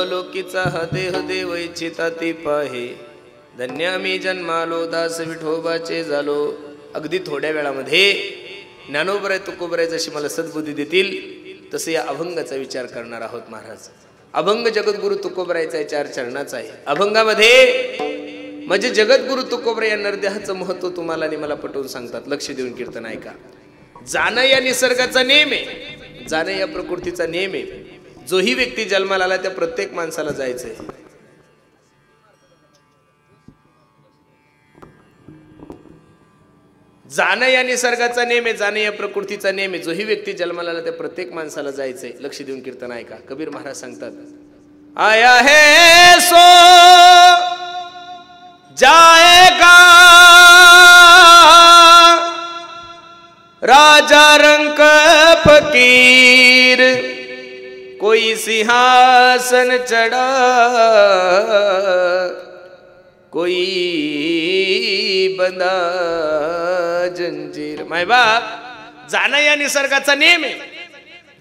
लोकीचा हा देह देव इच्छिता ती पाहे, धन्य मी जन्मालो दास विठोबाचे झालो. अगदी थोड्या वेळामध्ये ज्ञानोबराय तुकोबराय जशी मला सद्बुद्धी देतील तसे या अभंगाचा विचार करणार आहोत महाराज. अभंग जगद्गुरु तुकोबरायचा चार चरणाचा आहे. अभंगामध्ये म्हणजे जगद्गुरु तुकोबराय या नरदेहाचं महत्व तुम्हाला आणि मला पटवून सांगतात. लक्ष देऊन कीर्तन ऐका. जाणं या निसर्गाचा नेम आहे, जाणं या प्रकृतीचा नेम आहे. जोही व्यक्ती जन्माला आला त्या प्रत्येक माणसाला जायचंय. जाणं या निसर्गाचा नेम आहे, जाणं या प्रकृतीचा नेम आहे. जोही व्यक्ती जन्माला आला त्या प्रत्येक माणसाला जायचंय. लक्ष देऊन कीर्तन ऐका. कबीर महाराज सांगतात, आया है सो जाएगा राजा रंक फकीर, कोई सिंहासन चढ़ा कोई बंदा जंजीर. माय बाप, जाणं या निसर्गाचा नेम आहे,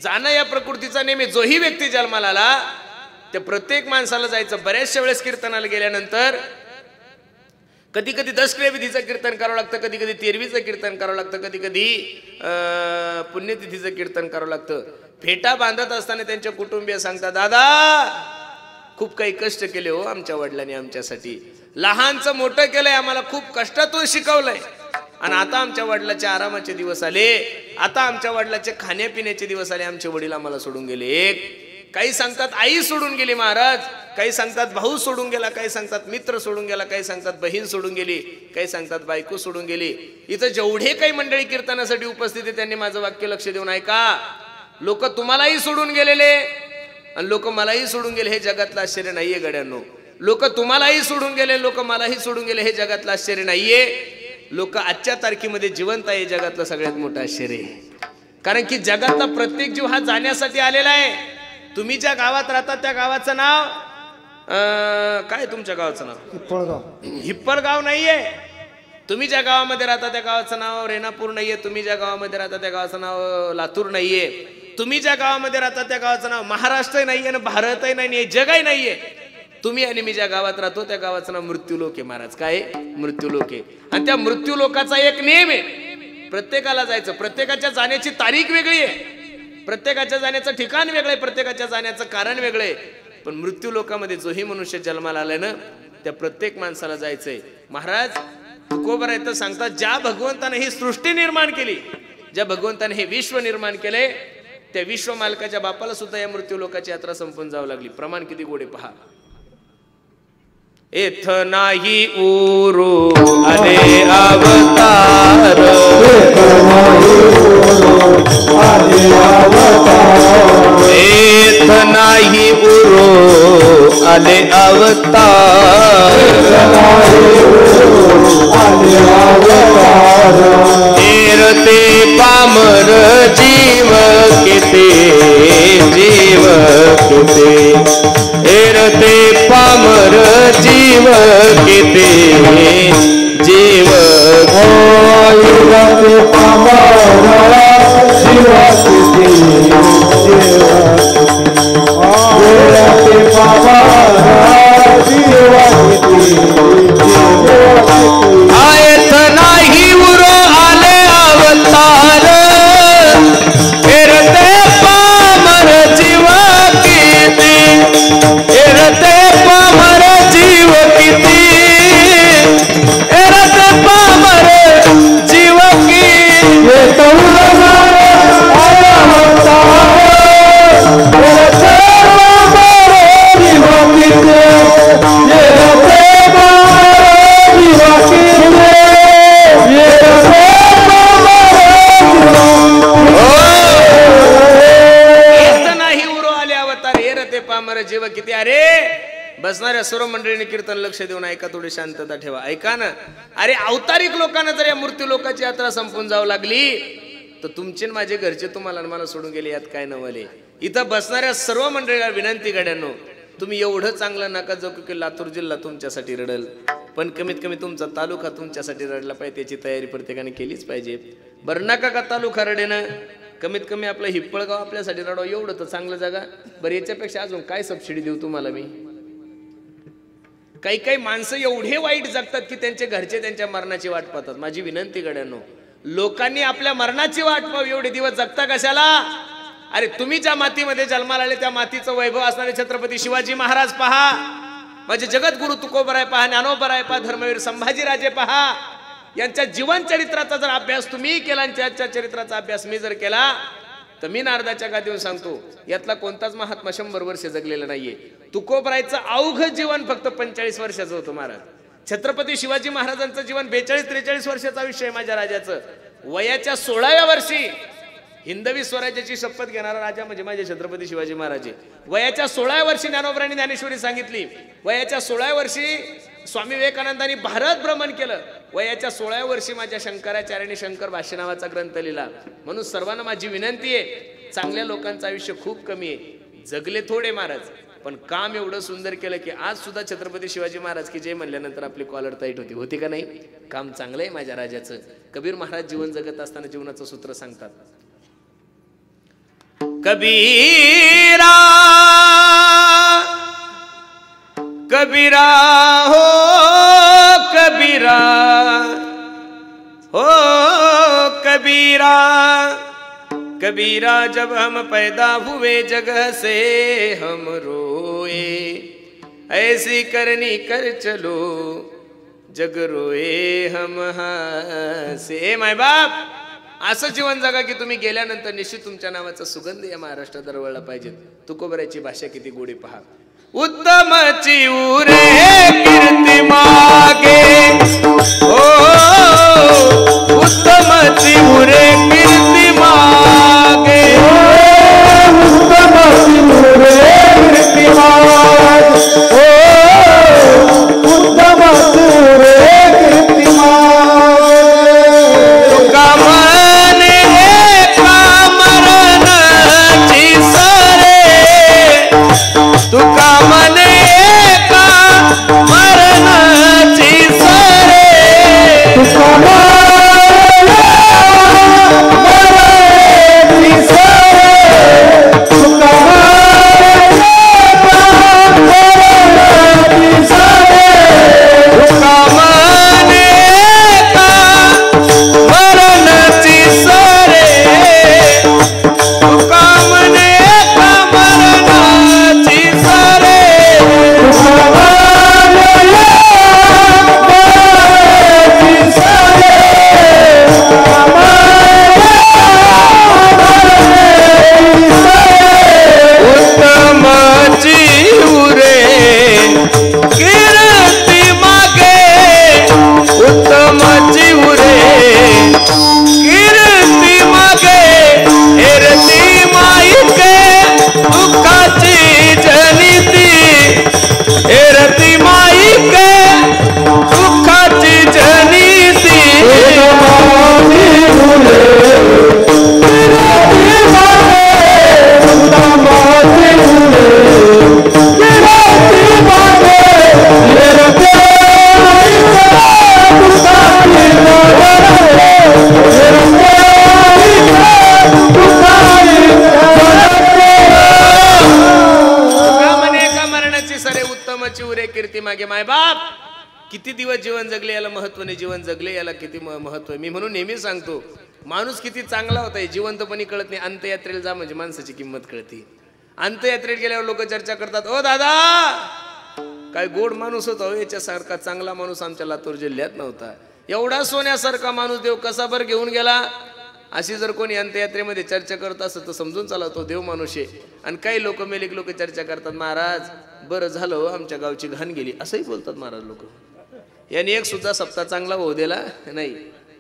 जाणं या प्रकृतीचा नेम आहे. जोही व्यक्ती जन्माला आला त्या प्रत्येक माणसाला जायचं. बऱ्याचशा वेळेस कीर्तनाला गेल्यानंतर कधी कधी दशक्रिया विधीचं कीर्तन करावं लागतं, कधी कधी तेरवीचं कीर्तन करावं लागतं, कधी कधी पुण्यतिथीचं कीर्तन करावं लागतं. फेटा बांधत असताना त्यांच्या कुटुंबीय सांगतात, दादा खूप काही कष्ट केले हो आमच्या वडिलांनी आमच्यासाठी, लहानचं मोठं केलंय, आम्हाला खूप कष्टातून शिकवलंय, आणि आता आमच्या वडिलाचे आरामाचे दिवस आले, आता आमच्या वडिलाचे खाण्यापिण्याचे दिवस आले, आमचे वडील आम्हाला सोडून गेले. काही सांगतात आई सोडून गेली महाराज, काही सांगतात भाऊ सोडून गेला, काही सांगतात मित्र सोडून गेला, काही सांगतात बहीण सोडून गेली, काही सांगतात बायको सोडून गेली. इथं जेवढे काही मंडळी कीर्तनासाठी उपस्थित आहे त्यांनी माझं वाक्य लक्ष देऊन ऐका. लोक तुम्हालाही सोडून गेलेले आणि लोक मलाही सोडून गेले, हे जगातलं आश्चर्य नाहीये गड्यांनो. लोक तुम्हालाही सोडून गेले, लोक मलाही सोडून गेले, हे जगातलं आश्चर्य नाहीये. लोक आजच्या तारखेमध्ये जिवंत आहे, हे जगातलं सगळ्यात मोठं आश्चर्य आहे. कारण की जगातला प्रत्येक जीव हा जाण्यासाठी आलेला आहे. तुम्ही ज्या गावात राहता त्या गावाचं नाव काय, तुमच्या गावाचं नाव हिप्पळगाव. हिप्पळगाव नाहीये. तुम्ही ज्या गावामध्ये राहता त्या गावाचं नाव रेणापूर नाहीये. तुम्ही ज्या गावामध्ये राहता त्या गावाचं नाव लातूर नाहीये. तुम्ही ज्या गावामध्ये राहता त्या गावाचं नाव महाराष्ट्र नाहीये ना भारतही नाहीये, जगही नाहीये. तुम्ही आणि मी ज्या गावात राहतो त्या गावाचं नाव मृत्यूलोक आहे महाराज. काय मृत्यूलोक आहे. आणि त्या मृत्यूलोकाचा एक नियम आहे, प्रत्येकाला जायचं. प्रत्येकाच्या जाण्याची तारीख वेगळी आहे, प्रत्येकाच्या जाण्याचं ठिकाण वेगळं आहे, प्रत्येकाच्या जाण्याचं कारण वेगळं आहे. पण मृत्यू लोकामध्ये जोही मनुष्य जन्माला आलाय ना त्या प्रत्येक माणसाला जायचंय. महाराज तुकोबराय तर सांगतात, ज्या भगवंताने ही सृष्टी निर्माण केली, ज्या भगवंताने हे विश्व निर्माण केले, त्या विश्व मालकाच्या बापाला सुद्धा या मृत्यू लोकाची यात्रा संपून जावं लागली. प्रमाण किती गोडे पहा. एथ नाही उरू आले अवतार, एथ नाही उरू आले अवतार, एरते पामर जीव किती, जीव किती, एरते पामर जीव किती, जीव एरते पामर जीव किती, एरते पामर जीव किती, आयत नाही उरो आले अवतार, एरते पामर जीव किती, एरते पामर जीव किती, एरते पामर जीव किती, जीव किती. अरे बसणाऱ्या सर्व मंडळींनी कीर्तन लक्ष देऊन ऐका, थोडी शांतता ठेवा. ऐका ना. अरे अवतारिक लोकांना जर या मृत्यू लोकाची यात्रा संपून जाऊ लागली तर तुमचे माझे घरचे तुम्हाला मला सोडून गेले, यात काय नवले. इथं बसणाऱ्या सर्व मंडळीला विनंती गड्यांनो, तुम्ही एवढं चांगलं नका जाऊ की लातूर जिल्हा तुमच्यासाठी रडल, पण कमीत कमी तुमचा तालुका तुमच्यासाठी रडला पाहिजे, त्याची तयारी प्रत्येकाने केलीच पाहिजे. बरं नका का तालुका रडेनं, कमीत कमी आपलं हिप्पळगाव आपल्यासाठी रडावं एवढं तर चांगलं जागा. बरं याच्यापेक्षा अजून काय सबसिडी देऊ तुम्हाला मी. काही काही माणसं एवढे वाईट जगतात की त्यांचे घरचे त्यांच्या मरणाची वाट पाहतात. माझी विनंती गड्यांनो, लोकांनी आपल्या मरणाची वाट पाहावी. एवढे दिवस जगता कशाला. अरे तुम्ही ज्या मातीमध्ये जन्माला आले त्या मातीचं वैभव असणारे छत्रपती शिवाजी महाराज पहा, माझे जगद्गुरु तुकोबराय पहा, ज्ञानोबराय पहा, धर्मवीर संभाजीराजे पहा. यांच्या जीवन चरित्राचा जर अभ्यास तुम्ही केला आणि त्यांच्या चरित्राचा अभ्यास मी जर केला तर मी नारदाच्या गादीवर सांगतो यातला कोणताच महात्मा 100 वर्ष जगलेला नाहीये. तुकोबरायचं अवघ जीवन फक्त 45 वर्षाचं होतं महाराज. छत्रपती शिवाजी महाराजांचं जीवन 42-43 वर्षाचं आयुष्य आहे माझ्या राजाचं. वयाच्या 16व्या वर्षी हिंदवी स्वराज्याची शपथ घेणारा राजा म्हणजे माझे छत्रपती शिवाजी महाराज. वयाच्या 16व्या वर्षी ज्ञानोबरांनी ज्ञानेश्वरी सांगितली. वयाच्या 16व्या वर्षी स्वामी विवेकानंदांनी भारत भ्रमण केलं. वयाच्या 16व्या वर्षी माझ्या शंकराचार्यांनी शंकर भाष्य नावाचा ग्रंथ लिहिला. म्हणून सर्वांना माझी विनंती आहे, चांगल्या लोकांचं आयुष्य खूप कमी आहे. जगले थोडे महाराज पण काम एवढं सुंदर केलं की आज सुद्धा छत्रपती शिवाजी महाराज की जय म्हणल्यानंतर आपली कॉलर टाईट होती का नाही. काम चांगलं आहे माझ्या राजाचं. कबीर महाराज जीवन जगत असताना जीवनाचं सूत्र सांगतात. कबीरा कबीरा हो कबीरा हो कबीरा कबीरा जब हम पैदा हुए जगह से हम रोए ऐसी करनी कर चलो जग रोए हम हसे. माय बाप असं जीवन जगा की तुम्ही गेल्यानंतर निश्चित तुमच्या नावाचा सुगंध या महाराष्ट्रात दरवळला पाहिजे. तुकोबरायची भाषा किती गोडी पहा. उत्तमची उरे कीर्ती मागे ओ उत्तमची उरे कीर्ती मागे उत्तमची उरे कीर्ती मागे ओ उत्तमची उरे कीर्ती मागे. तुका मने का मरणाची सरे तुका मने का मरणाची सरे तुका मरणाची सरे तुका मरणाची सरे तुका मने का मरणाची सरे तुका मने का मरणाची सरे उत्तमाची उरे कीर्ती मागे उत्तमाची उरे कीर्ती मागे एरती माईके दुःखाची जनिती एरती माईके दुःखाची जनिती कीर्ती मागे. माय बाप किती दिवस जीवन जगले याला महत्व नाही. जीवन जगले याला किती महत्व. मी म्हणून नेहमी सांगतो माणूस किती चांगला होता जिवंतपणी कळत नाही. अंत्ययात्रेला जा म्हणजे माणसाची किंमत कळते. अंत्ययात्रेत गेल्यावर लोक चर्चा करतात, ओ दादा काय गोड माणूस होता, याच्यासारखा चांगला माणूस आमच्या लातूर जिल्ह्यात नव्हता. एवढा सोन्यासारखा माणूस देव कसा बरं घेऊन गेला. अशी जर कोणी अंत्ययात्रेमध्ये चर्चा करत असत तर समजून चाला तो देव माणूस आहे. आणि काही लोक मेलिक लोक चर्चा करतात, महाराज बरं झालं आमच्या गावची घाण गेली असंही बोलतात महाराज लोक. याने एक सुद्धा सप्ताह चांगला होऊ दिला नाही,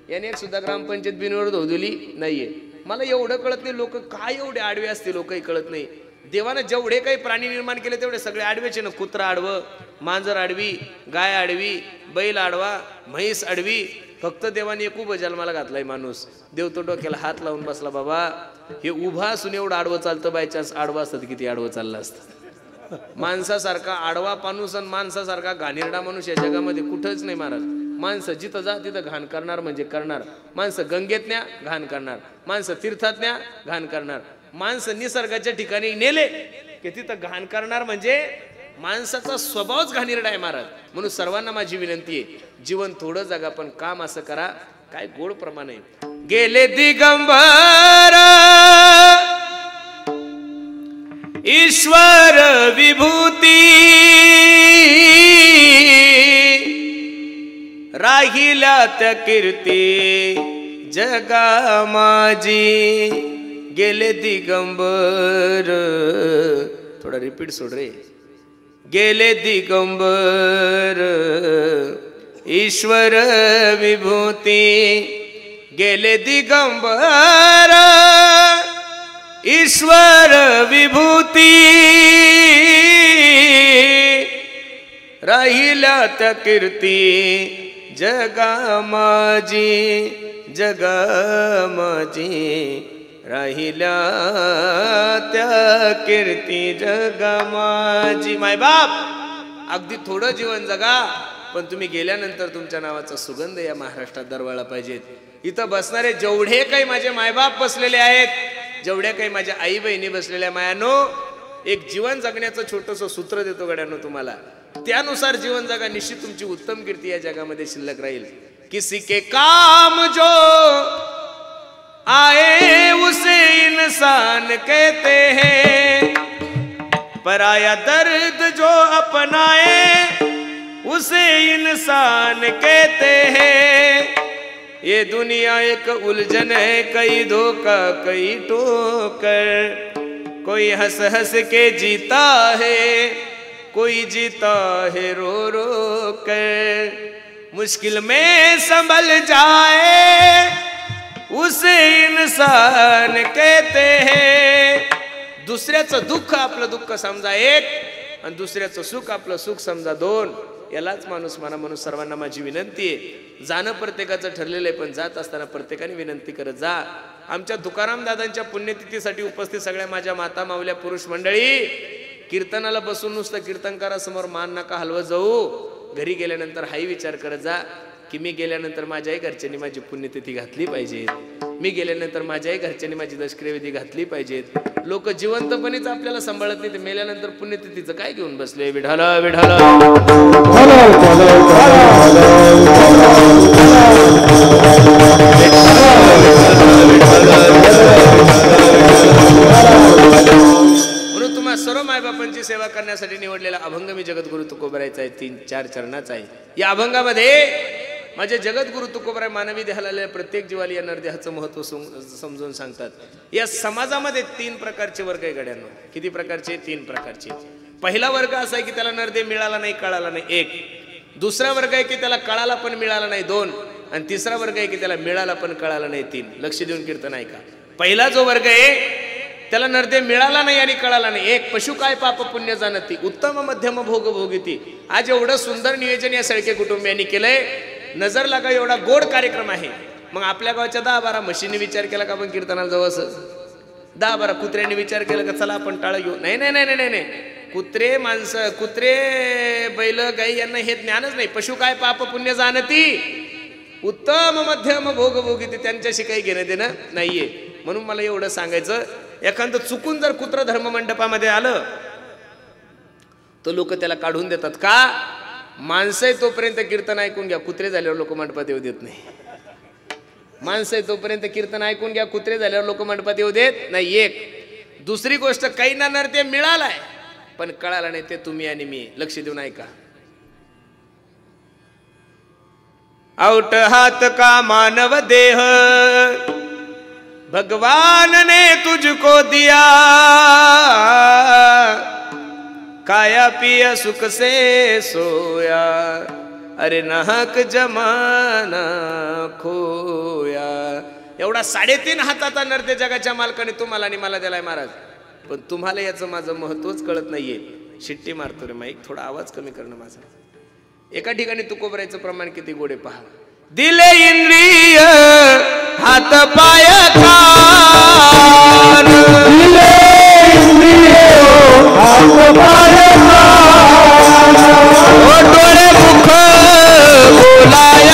याने एक सुद्धा ग्रामपंचायत बिनविरोध होऊ दिली नाहीये. मला एवढं कळत नाही लोक काय एवढे आडवे असते. लोकही कळत नाही. देवानं जेवढे काही प्राणी निर्माण केले तेवढे सगळे आडवेचे ना. कुत्रा आडवं, मांजर आडवी, गाय आडवी, बैल आडवा, म्हैस आडवी. फक्त देवाने एक उभं जन्माला घातलाय माणूस. देव तो डोक्याला हात लावून बसला, बाबा हे उभा असून एवढं आडवं चालतं, बाय चान्स आडवं असतं किती आडवं चाललं असतं. माणसासारखा आडवा माणूस आणि माणसासारखा घाणेरडा माणूस या जगामध्ये कुठंच नाही महाराज. माणसं जिथं जा तिथं घाण करणार म्हणजे करणार. माणसं गंगेत न्या घाण करणार, माणसं तीर्थात न्या घाण करणार, माणसं निसर्गाच्या ठिकाणी नेले की तिथं घाण करणार म्हणजे माणसाचा स्वभावच घाणेरडा आहे महाराज. म्हणून सर्वांना माझी विनंती आहे, जीवन थोडं जगा पण काम असं करा काय गोड प्रमाण आहे. गेले दिगंबर ईश्वर विभूती राहिल्या त्या कीर्ती जगा माझी. गेले दिगंबर, थोडा रिपीट सोड रे. गेले दिगंबर ईश्वर विभूती, गेले दिगंबर ईश्वर विभूती राहिल्या त्या कीर्ती जगा माझी, जगा माझी राहिल्या त्या कीर्ती जगा माझी. मायबाप अगदी थोडं जीवन जगा पण तुम्ही गेल्यानंतर तुमच्या नावाचा सुगंध या महाराष्ट्रात दरवळला पाहिजेत. इथं बसणारे जेवढे काही माझे मायबाप बसलेले आहेत, जेवढ्या काही माझ्या आई बहिणी बसलेल्या मायानो, एक जीवन जगण्याचं छोटंसं सूत्र देतो गड्यानो तुम्हाला. त्यानुसार जीवन जगा, निश्चित तुमची उत्तम कीर्ती या जगामध्ये शिल्लक राहील. किसी के काम जो आए उसे इंसान कहते हैं, पराया दर्द जो अपनाए उसे इंसान कहते हैं. ये दुनिया एक उलझन है, कई धोखा कई ठोकर, कोई हंस हंस के जीता है, कोई जीता है रो रो कर. मुश्किल में संभल जाए उसे इंसान कहते हैं. दुसऱ्याचं दुःख आपलं दुःख समजा एक आणि दुसऱ्याचं सुख आपलं सुख समजा दोन. यालाच माणूस म्हणा. म्हणून सर्वांना माझी विनंती आहे, जाणं प्रत्येकाचं ठरलेलं आहे पण जात असताना प्रत्येकाने विनंती करत जा. आमच्या तुकाराम दादांच्या पुण्यतिथीसाठी उपस्थित सगळ्या माझ्या माता मावल्या पुरुष मंडळी, कीर्तनाला बसून नुसतं कीर्तनकारासमोर मान नका हलवत जाऊ. घरी गेल्यानंतर हाही विचार करत जा की मी गेल्यानंतर माझ्याही घरच्यांनी माझी पुण्यतिथी घातली पाहिजे, मी गेल्यानंतर माझ्याही घरच्यांनी माझी दशक्रियाविधी घातली पाहिजेत. लोक जिवंतपणेच आपल्याला सांभाळत नाही, ते मेल्यानंतर पुण्यतिथीचं काय घेऊन बसले. विठाला विठाला म्हणून तुम्हा सर्व मायबापांची सेवा करण्यासाठी निवडलेला अभंग मी जगद्गुरु तुकोबरायचा आहे. 3-4 चरणाचा आहे. या अभंगामध्ये माझे जगद्गुरु तुकोबराय मानवी देहाला आलेल्या प्रत्येक जीवाला या नरदेहाचं महत्व समजून सांगतात. या समाजामध्ये 3 प्रकारचे वर्ग आहे गड्यांनो. किती प्रकारचे? 3 प्रकारचे. पहिला वर्ग असा आहे की त्याला नरदेह मिळाला नाही, कळाला नाही, 1. दुसरा वर्ग आहे की त्याला कळाला पण मिळाला नाही, 2. आणि तिसरा वर्ग आहे की त्याला मिळाला पण कळाला नाही, 3. लक्ष देऊन कीर्तन ऐका. पहिला जो वर्ग आहे त्याला नरदेह मिळाला नाही आणि कळाला नाही, 1. पशु काय पाप पुण्य जाणती, उत्तम मध्यम भोग भोगिती. आज एवढं सुंदर नियोजन या सळके कुटुंबियांनी केलंय. नजर लागा एवढा गोड कार्यक्रम आहे. मग आपल्या गावच्या 10-12 म्हशींनी विचार केला का आपण कीर्तनाला जाऊ असं? 10-12 कुत्र्यांनी विचार केला का चला आपण टाळ घेऊ? नाही नाही नाही नाही नाही. कुत्रे माणसं, कुत्रे बैल गाई यांना हे ज्ञानच नाही. पशु काय पाप पुण्य जाणती, उत्तम मध्यम भोग भोगिती, त्यांच्याशी काही घेणं देणं नाहीये. म्हणून मला एवढं सांगायचं, एखादं चुकून जर कुत्र धर्म मंडपामध्ये आलं तर लोक त्याला काढून देतात. का? माणसं आहे तोपर्यंत कीर्तन ऐकून घ्या, कुत्रे झाल्यावर लोक मंडपात येऊ देत नाही. माणसं आहे तोपर्यंत कीर्तन ऐकून घ्या, कुत्रे झाल्यावर लोक मंडपात येऊ देत नाही, 1. दुसरी गोष्ट, काही ना नरदेह मिळालाय पण कळाला नाही, ते तुम्ही आणि मी. लक्ष देऊन ऐका. आउट हाथ का मानव देह भगवान ने तुझको दिया, खाया पिया सुख से सोया, अरे नाहक जमाना खोया. एवढा 3.5 हाताचा नरदेह जगाच्या मालकाने तुम्हाला आणि मला दिलाय महाराज. पण तुम्हाला याचं माझं महत्वच कळत नाहीये. शिट्टी मारतो रे माईक, थोडा आवाज कमी करणं माझा. एका ठिकाणी तुकोबरायचं प्रमाण किती गोडे पहा. दिले इंद्रिय हात पाय कान, दिले इंद्रिय हात पाय कान, डोळे मुख बोलाय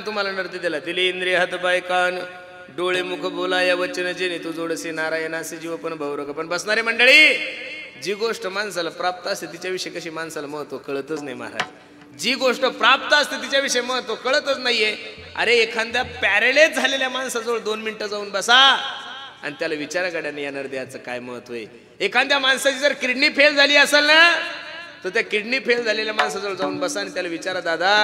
तुम्हाला नर्दी दिला. दिले इंद्रिय हात पाय कान डोळे मुख बोला या वचन जेणे तू जोडसे नारायणासे जीव पण भवरग. पण बसणारी मंडळी, जी गोष्ट माणसाला प्राप्त असते तिच्याविषयी कशी माणसाला महत्व कळतच नाही महाराज. जी गोष्ट प्राप्त असते तिच्याविषयी महत्व कळतच नाहीये. अरे एखाद्या पॅरेलाइज झालेल्या माणसाजवळ 2 मिनिटं जाऊन बसा आणि त्याला विचारा गड्याने या नर्द्याचं काय महत्व आहे. एखाद्या माणसाची जर किडनी फेल झाली असेल ना, तर त्या किडनी फेल झालेल्या माणसाजवळ जाऊन बसा आणि त्याला विचारा, दादा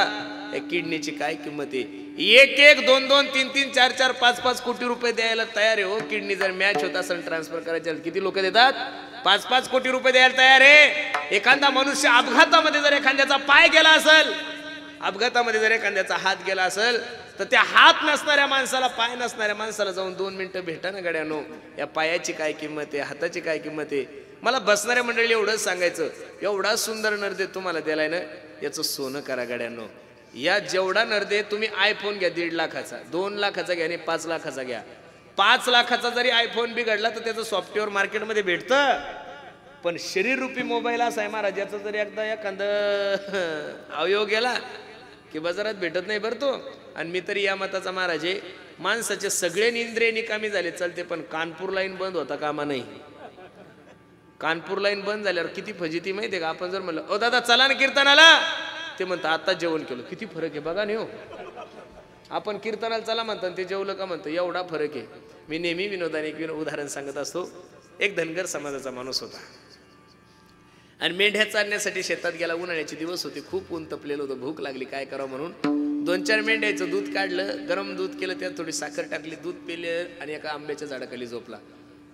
या किडनीची काय किंमत आहे. 1-1, 2-2, 3-3, 4-4, 5-5 कोटी रुपये द्यायला तयार आहे हो. किडनी जर मॅच होत असेल ट्रान्सफर करायचे किती लोक देतात? 5-5 कोटी रुपये द्यायला तयार आहे. एखादा मनुष्य अपघातामध्ये जर एखाद्याचा पाय गेला असेल, अपघातामध्ये जर एखाद्याचा हात गेला असेल, तर त्या हात नसणाऱ्या माणसाला, पाय नसणाऱ्या माणसाला जाऊन 2 मिनिटं भेटा ना गड्यानो. या पायाची काय किंमत आहे, हाताची काय किंमत आहे. मला बसणाऱ्या मंडळी एवढंच सांगायचं, एवढा सुंदर नर्दे तुम्हाला दिलाय ना, याचं सोनं करा गड्यानो. या जेवढा नर्दे तुम्ही आयफोन घ्या 1.5 लाखाचा, 2 लाखाचा घ्या आणि 5 लाखाचा घ्या. 5 लाखाचा जरी आयफोन बिघडला तर त्याचं सॉफ्टवेअर मार्केटमध्ये भेटतं. पण शरीर रूपी मोबाईल असा आहे महाराज, याचा जर एकदा एखादं अवयव गेला की बाजारात भेटत नाही बरं तो. आणि मी तरी या मताचा महाराज आहे, माणसाचे सगळे इंद्रिय निकामी झाले चालते, पण कानपूर लाईन बंद होता कामा नाही. कानपूर लाईन बंद झाल्यावर किती फजिती माहिती आहे का. आपण जर म्हणलं ओ दादा चला ना कीर्तनाला, ते म्हणतात आता जेवण केलं. किती फरक आहे बघा नाही हो. आपण कीर्तनाला चला म्हणतो ते जेवलं का म्हणतो, एवढा फरक आहे. मी नेहमी विनोदाने एक उदाहरण सांगत असतो. एक धनगर समाजाचा माणूस होता आणि मेंढ्या चालण्यासाठी शेतात गेला. उन्हाळ्याचे दिवस होते, खूप ऊन तपलेलं होतं, भूक लागली, काय करावं म्हणून 2-4 मेंढ्याचं दूध काढलं, गरम दूध केलं, त्यात थोडी साखर टाकली, दूध पिले आणि एका आंब्याच्या झाडाखाली झोपला.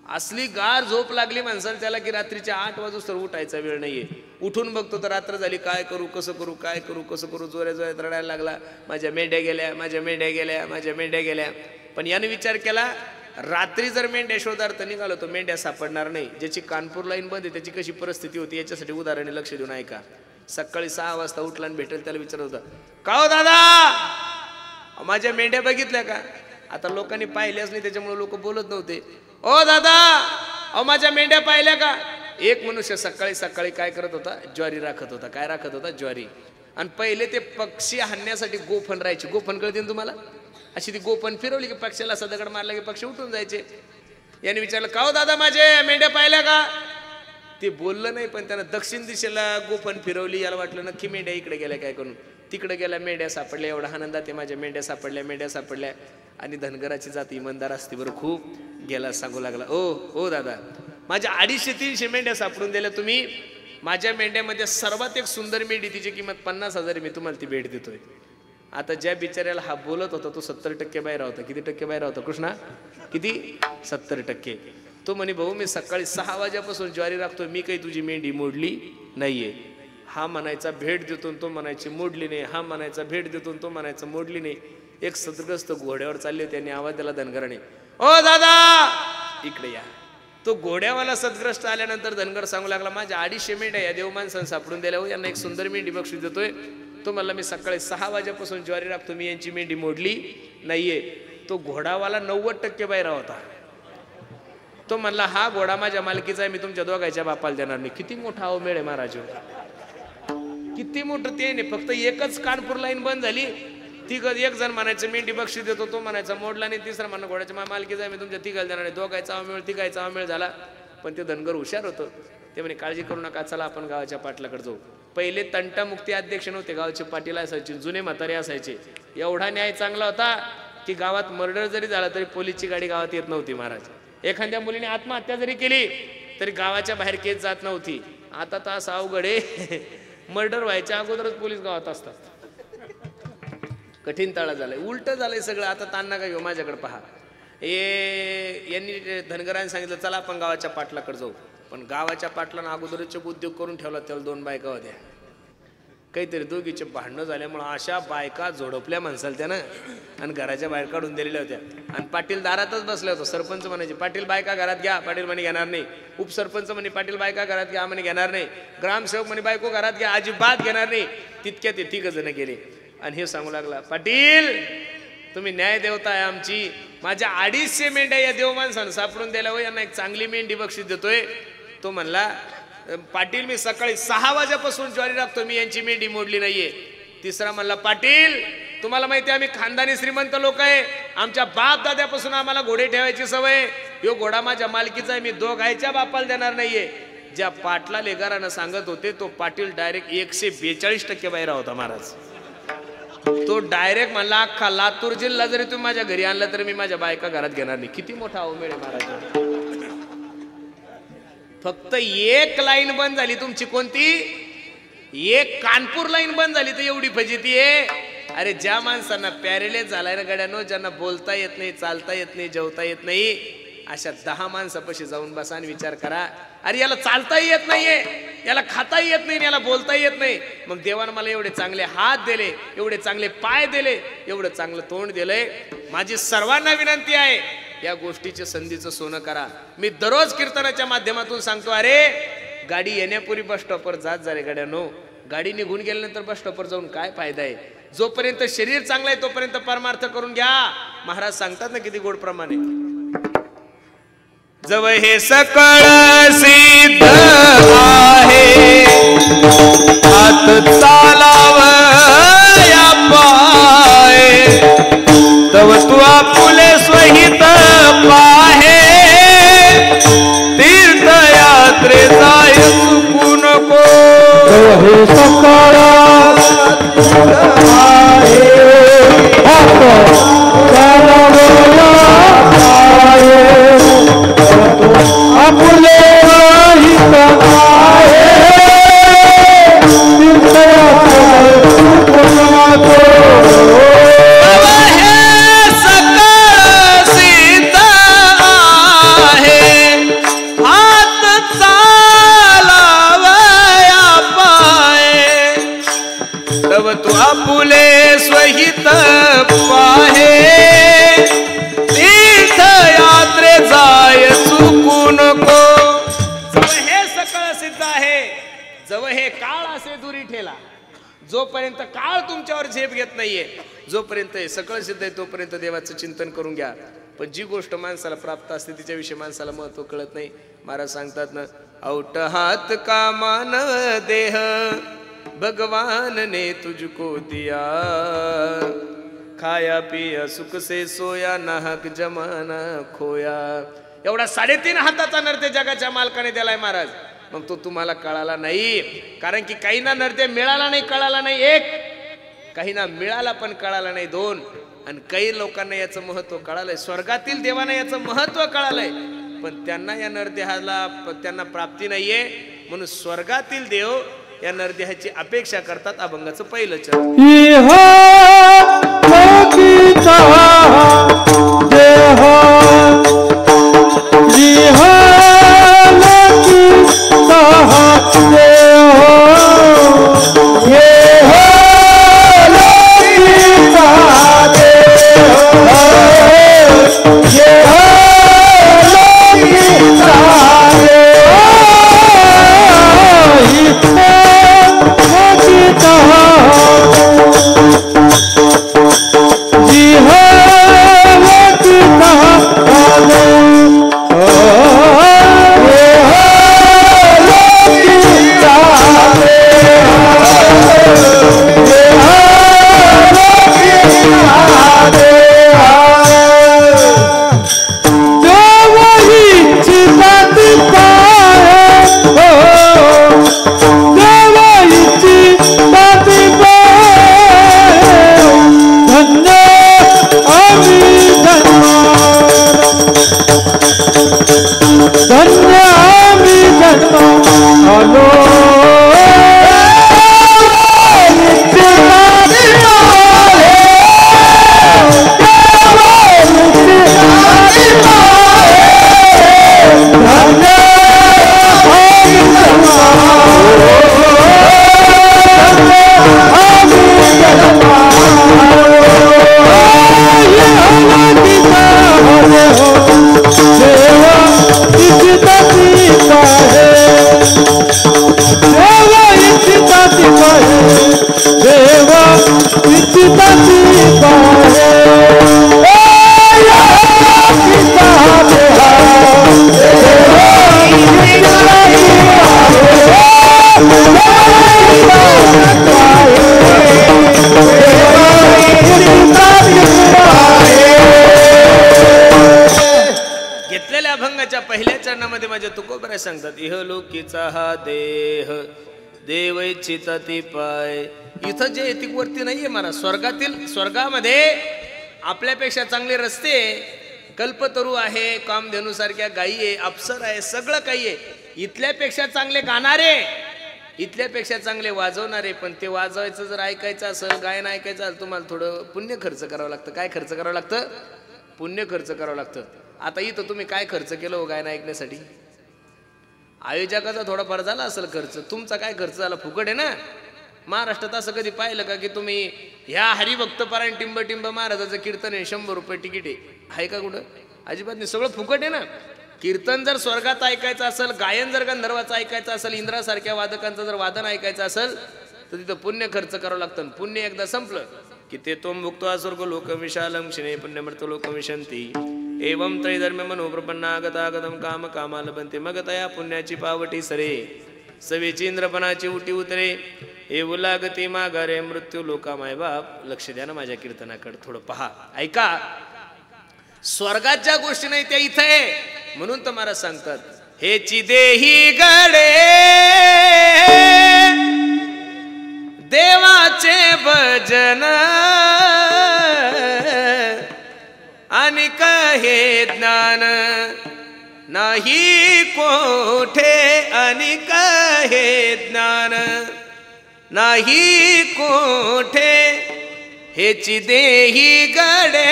असली गार झोप लागली माणसाला त्याला की रात्रीच्या 8 वाजूस्तर उठायचा वेळ नाहीये. उठून बघतो तर रात्र झाली. काय करू, कसं करू, काय करू, कसं करू, जोऱ्या जोऱ्यात रडायला लागला. माझ्या मेंढ्या गेल्या, माझ्या मेंढ्या गेल्या, माझ्या मेंढ्या गेल्या. पण याने विचार केला, रात्री जर मेंढ्या शोधार्थ निघालो तर मेंढ्या सापडणार नाही. ज्याची कानपूर लाईन बंद आहे त्याची कशी परिस्थिती होती याच्यासाठी उदाहरणे लक्ष देऊन ऐका. सकाळी 6 वाजता उठला आणि भेटेल त्याला विचारत होता, का हो दादा माझ्या मेंढ्या बघितल्या का. आता लोकांनी पाहिल्याच नाही त्याच्यामुळे लोक बोलत नव्हते. ओ दादा अहो माझ्या मेंढ्या पाहिल्या का. एक मनुष्य सकाळी सकाळी काय करत होता, ज्वारी राखत होता. काय राखत होता, ज्वारी. आणि पहिले ते पक्षी हाणण्यासाठी गोफण राहायचे. गोफण कळते ना तुम्हाला, अशी ती गोफण फिरवली की पक्षाला असा दगड मारला की पक्षी उठून जायचे. याने विचारलं, का हो दादा माझे मेंढ्या पाहिल्या का. ते बोललं नाही, पण त्यानं दक्षिण दिशेला गोफण फिरवली. याला वाटलं नक्की मेंढ्या इकडे गेल्या काय करून. तिकडे गेल्या, मेंढ्या सापडल्या. एवढा आनंदात ते माझ्या मेंढ्या सापडल्या, मेंढ्या सापडल्या. आणि धनगराची जात इमानदार असते बरं खूप. गेला सांगू लागला, ओ दादा माझ्या 250-300 मेंढ्या सापडून दिल्या तुम्ही. माझ्या मेंढ्यामध्ये सर्वात एक सुंदर मेंढी, तिची किंमत 50,000, मी तुम्हाला ती भेट देतोय. आता ज्या बिचाऱ्याला हा बोलत होता तो 70% बाहेर होता. किती टक्के बाहेर होता कृष्णा, किती, 70%. तो म्हणे, भाऊ मी सकाळी 6 वाजेपासून ज्वारी राखतोय, मी काही तुझी मेंढी मोडली नाहीये. हा म्हणायचा भेट देतो, तो म्हणायची मोडली नाही. हा म्हणायचा भेट देतो, तो म्हणायचं मोडली नाही. एक सदग्रस्त घोड्यावर चालले, त्यांनी आवाज दिला धनगराने, ओ दादा इकडे या. तो घोड्यावाला सदग्रस्त आल्यानंतर धनगर सांगू लागला, माझ्या 250 मेंढ्या या देव माणसानं सापडून दिल्या हो, यांना एक सुंदर मेंढी बक्षीस देतोय. तो म्हणला मी सकाळी 6 वाजेपासून ज्वारी राखतो, मी यांची मेंढी मोडली नाहीये. तो घोडावाला 90% बाहेर होता. तो म्हणला हा घोडा माझ्या मालकीचा आहे, मी तुमच्या दोघांच्या बापाला देणार नाही. किती मोठा अवमेळ आहे महाराज, किती मोठं ते नाही. फक्त एकच कानपूर लाईन बंद झाली. एक जण म्हणायचं मेंढी बक्षीस देतो, तो म्हणायचा मोडला नाही. तिसरा म्हणा घोड्याच्या मालकीचा आहे, मी तुमच्या तिघाला देणार नाही. दोघांचा अवमेळ, तिघांचा अवमेळ झाला. पण ते धनगर हुशार होतं. ते म्हणे काळजी करू नका, चला आपण गावाच्या पाटलाकडे जाऊ. पहिले तंटामुक्ती अध्यक्ष नव्हते, गावाचे पाटील असायचे, जुने म्हातारे असायचे. एवढा न्याय चांगला होता की गावात मर्डर जरी झाला तरी पोलीसची गाडी गावात येत नव्हती महाराज. एखाद्या मुलीने आत्महत्या जरी केली तरी गावाच्या बाहेर केस जात नव्हती. आता तर असं अवघड आहे, मर्डर व्हायच्या अगोदरच पोलीस गावात असतात. कठीण तळा झालाय, उलट झालंय सगळं. आता तान्हा का घेऊ, माझ्याकडे पहा. यांनी धनगरांनी सांगितलं चला आपण गावाच्या पाटलाकडे जाऊ. पण गावाच्या पाटलानं अगोदरच उद्योग करून ठेवला. त्याला 2 बायका होत्या. काहीतरी दोघीचे भांडणं झाल्यामुळं अशा बायका झोडपल्या माणसाला त्यानं आणि घराच्या बाहेर काढून दिलेल्या होत्या. आणि पाटील दारातच बसले होते. सरपंच म्हणायचे पाटील बायका घरात घ्या, पाटील म्हणे घेणार नाही. उपसरपंच म्हणे पाटील बायका घरात घ्या, म्हणे घेणार नाही. ग्रामसेवक म्हणे बायको घरात घ्या, अजिबात घेणार नाही. तितक्या ते 3 जण गेले. आणि हे सांगू लागला, पाटील तुम्ही न्याय देवता आहे आमची. माझ्या 250 मेंढ्या या देव माणसानं सापडून द्यायला हो, यांना एक चांगली मेंढी बक्षीस देतोय. तो म्हणला पाटील मी सकाळी 6 वाजेपासून ज्वारी राखतो, मी यांची मेंढी मोडली नाहीये. तिसरा म्हणला पाटील तुम्हाला माहिती आहे आम्ही खानदानी श्रीमंत लोक आहे, आमच्या बाप दाद्यापासून आम्हाला घोडे ठेवायची सवय. यो घोडा माझ्या मालकीचा आहे, मी दोघायच्या बापाला देणार नाहीये. ज्या पाटला लेगारानं सांगत होते तो पाटील डायरेक्ट 142% बाहेर होता महाराज. तो डायरेक्ट म्हणला अख्खा लातूर जिल्हा जरी तुम्ही माझ्या घरी आणला तरी मी माझ्या बायका घरात घेणार नाही. किती मोठा अवमेळ आहे महाराज. फक्त एक लाईन बंद झाली तुमची, कोणती? एक कानपूर लाईन बंद झाली तर एवढी फजिती आहे. अरे ज्या माणसांना पॅरेलाइज झालाय ना गड्यानो, ज्यांना बोलता येत नाही, चालता येत नाही, जेवता येत नाही, अशा 10 माणसापाशी जाऊन बसा आणि विचार करा, अरे याला चालताही येत नाहीये, याला खाताही येत नाही, याला बोलताही येत नाही, मग देवानं मला एवढे चांगले हात दिले, एवढे चांगले पाय दिले, एवढं चांगलं तोंड दिलंय. माझी सर्वांना विनंती आहे, या गोष्टीच्या संधीचं सोनं करा. मी दररोज कीर्तनाच्या माध्यमातून सांगतो, अरे गाडी येण्यापूर्वी बस स्टॉपवर जात जा रे गड्यानो. गाडी निघून गेल्यानंतर बस स्टॉपवर जाऊन काय फायदा आहे? जोपर्यंत शरीर चांगलं आहे तोपर्यंत परमार्थ करून घ्या. महाराज सांगतात ना किती गोड प्रमाणे, जव हे सकळ सिद्ध आहे, हात चालावया पाय, तव तू आपुले स्वहित पाहे, तीर्थयात्रे जाय चुकू नको. जव हे सकळ आहे, हात चालावया पाय, आपुले हित आहे, सकळ सिद्ध आहे, हात चालावया पाय, तव तू आपुले स्वहित पाहे, तीर्थयात्रे जाय चुकू नको. जव हे सकळ सिद्ध आहे, जव हे काळ असे दुरी ठेला. जोपर्यंत काळ तुमच्यावर झेप घेत नाहीये, जोपर्यंत हे सकळ सिद्ध आहे तोपर्यंत देवाचं चिंतन करून घ्या. पण जी गोष्ट माणसाला प्राप्त असते तिच्याविषयी माणसाला महत्व कळत नाही. महाराज सांगतात ना, औट हात का मानव देह, भगवान ने तुझको दिया, खाया पिया सुख से सोया, नाहक जमाना खोया. एवढा 3.5 हाताचा नरते जगाच्या मालकाने दिलाय महाराज. मग तो तुम्हाला कळाला नाही, कारण की काहींना नरते मिळाला नाही, कळाला नाही 1, काहींना मिळाला पण कळाला नाही 2, आणि काही लोकांना याचं महत्व कळालंय. स्वर्गातील देवांना याचं महत्व कळालंय, पण त्यांना या नरदेहाला त्यांना प्राप्ती नाहीये. म्हणून स्वर्गातील देव या नरदेहाची अपेक्षा करतात. अभंगाचं पहिलं चरण, जी महाराज सांगतात इहलोकीचा हा देह देव इच्छिता ती पाय. इथं जे येतिक वरती नाहीये महाराज, स्वर्गामध्ये आपल्यापेक्षा चांगले रस्ते, कल्पतरू आहे, कामधेनू सारख्या गायी आहे, अप्सर आहे, सगळं काही आहे. इथल्यापेक्षा चांगले गाणारे, इथल्यापेक्षा चांगले वाजवणारे. पण ते वाजवायचं जर ऐकायचं असेल, गायन ऐकायचं असेल, तुम्हाला थोडं पुण्य खर्च करावं लागतं. काय खर्च करावं लागतं? पुण्य खर्च करावं लागतं. आता इथं तुम्ही काय खर्च केलं हो गायन ऐकण्यासाठी? आयोजकाचा थोडाफार झाला असेल खर्च, तुमचा काय खर्च झाला? फुकट आहे ना. महाराष्ट्रात असं कधी पाहिलं का की तुम्ही ह्या हरिभक्तपरायण टिंब महाराजाचं कीर्तन आहे, 100 रुपये तिकीट आहे का कुठं? अजिबात नाही, सगळं फुकट आहे ना. कीर्तन जर स्वर्गात ऐकायचं असेल, गायन जर गंधर्वाचं ऐकायचं असेल, इंद्रासारख्या वादकांचं जर वादन ऐकायचं असेल तर तिथं पुण्य खर्च करावं लागतं. पुण्य एकदा संपलं की ते तोम भुक्त्वा स्वर्ग लोकविशालम क्षिणे पुण्यमर्त लोकविशंती एवं त्रैधर्म्य मनोप्रपन्नागतागतम काम कामाला बनते. मग तया पुण्याची पावटी सरे सवेची इंद्रपणाची उटी उतरे. हे उलागती माघारे मृत्यू लोका मायबाप. लक्ष द्या ना माझ्या कीर्तनाकडे, थोडं पहा, ऐका. स्वर्गात ज्या गोष्टी नाही त्या इथं आहे. म्हणून तर महाराज सांगतात हेची देही गडे देवाचे भजन आणि कहे ज्ञान नाही कोठे. आणि कहे ज्ञान नाही कोठे हेची देही गडे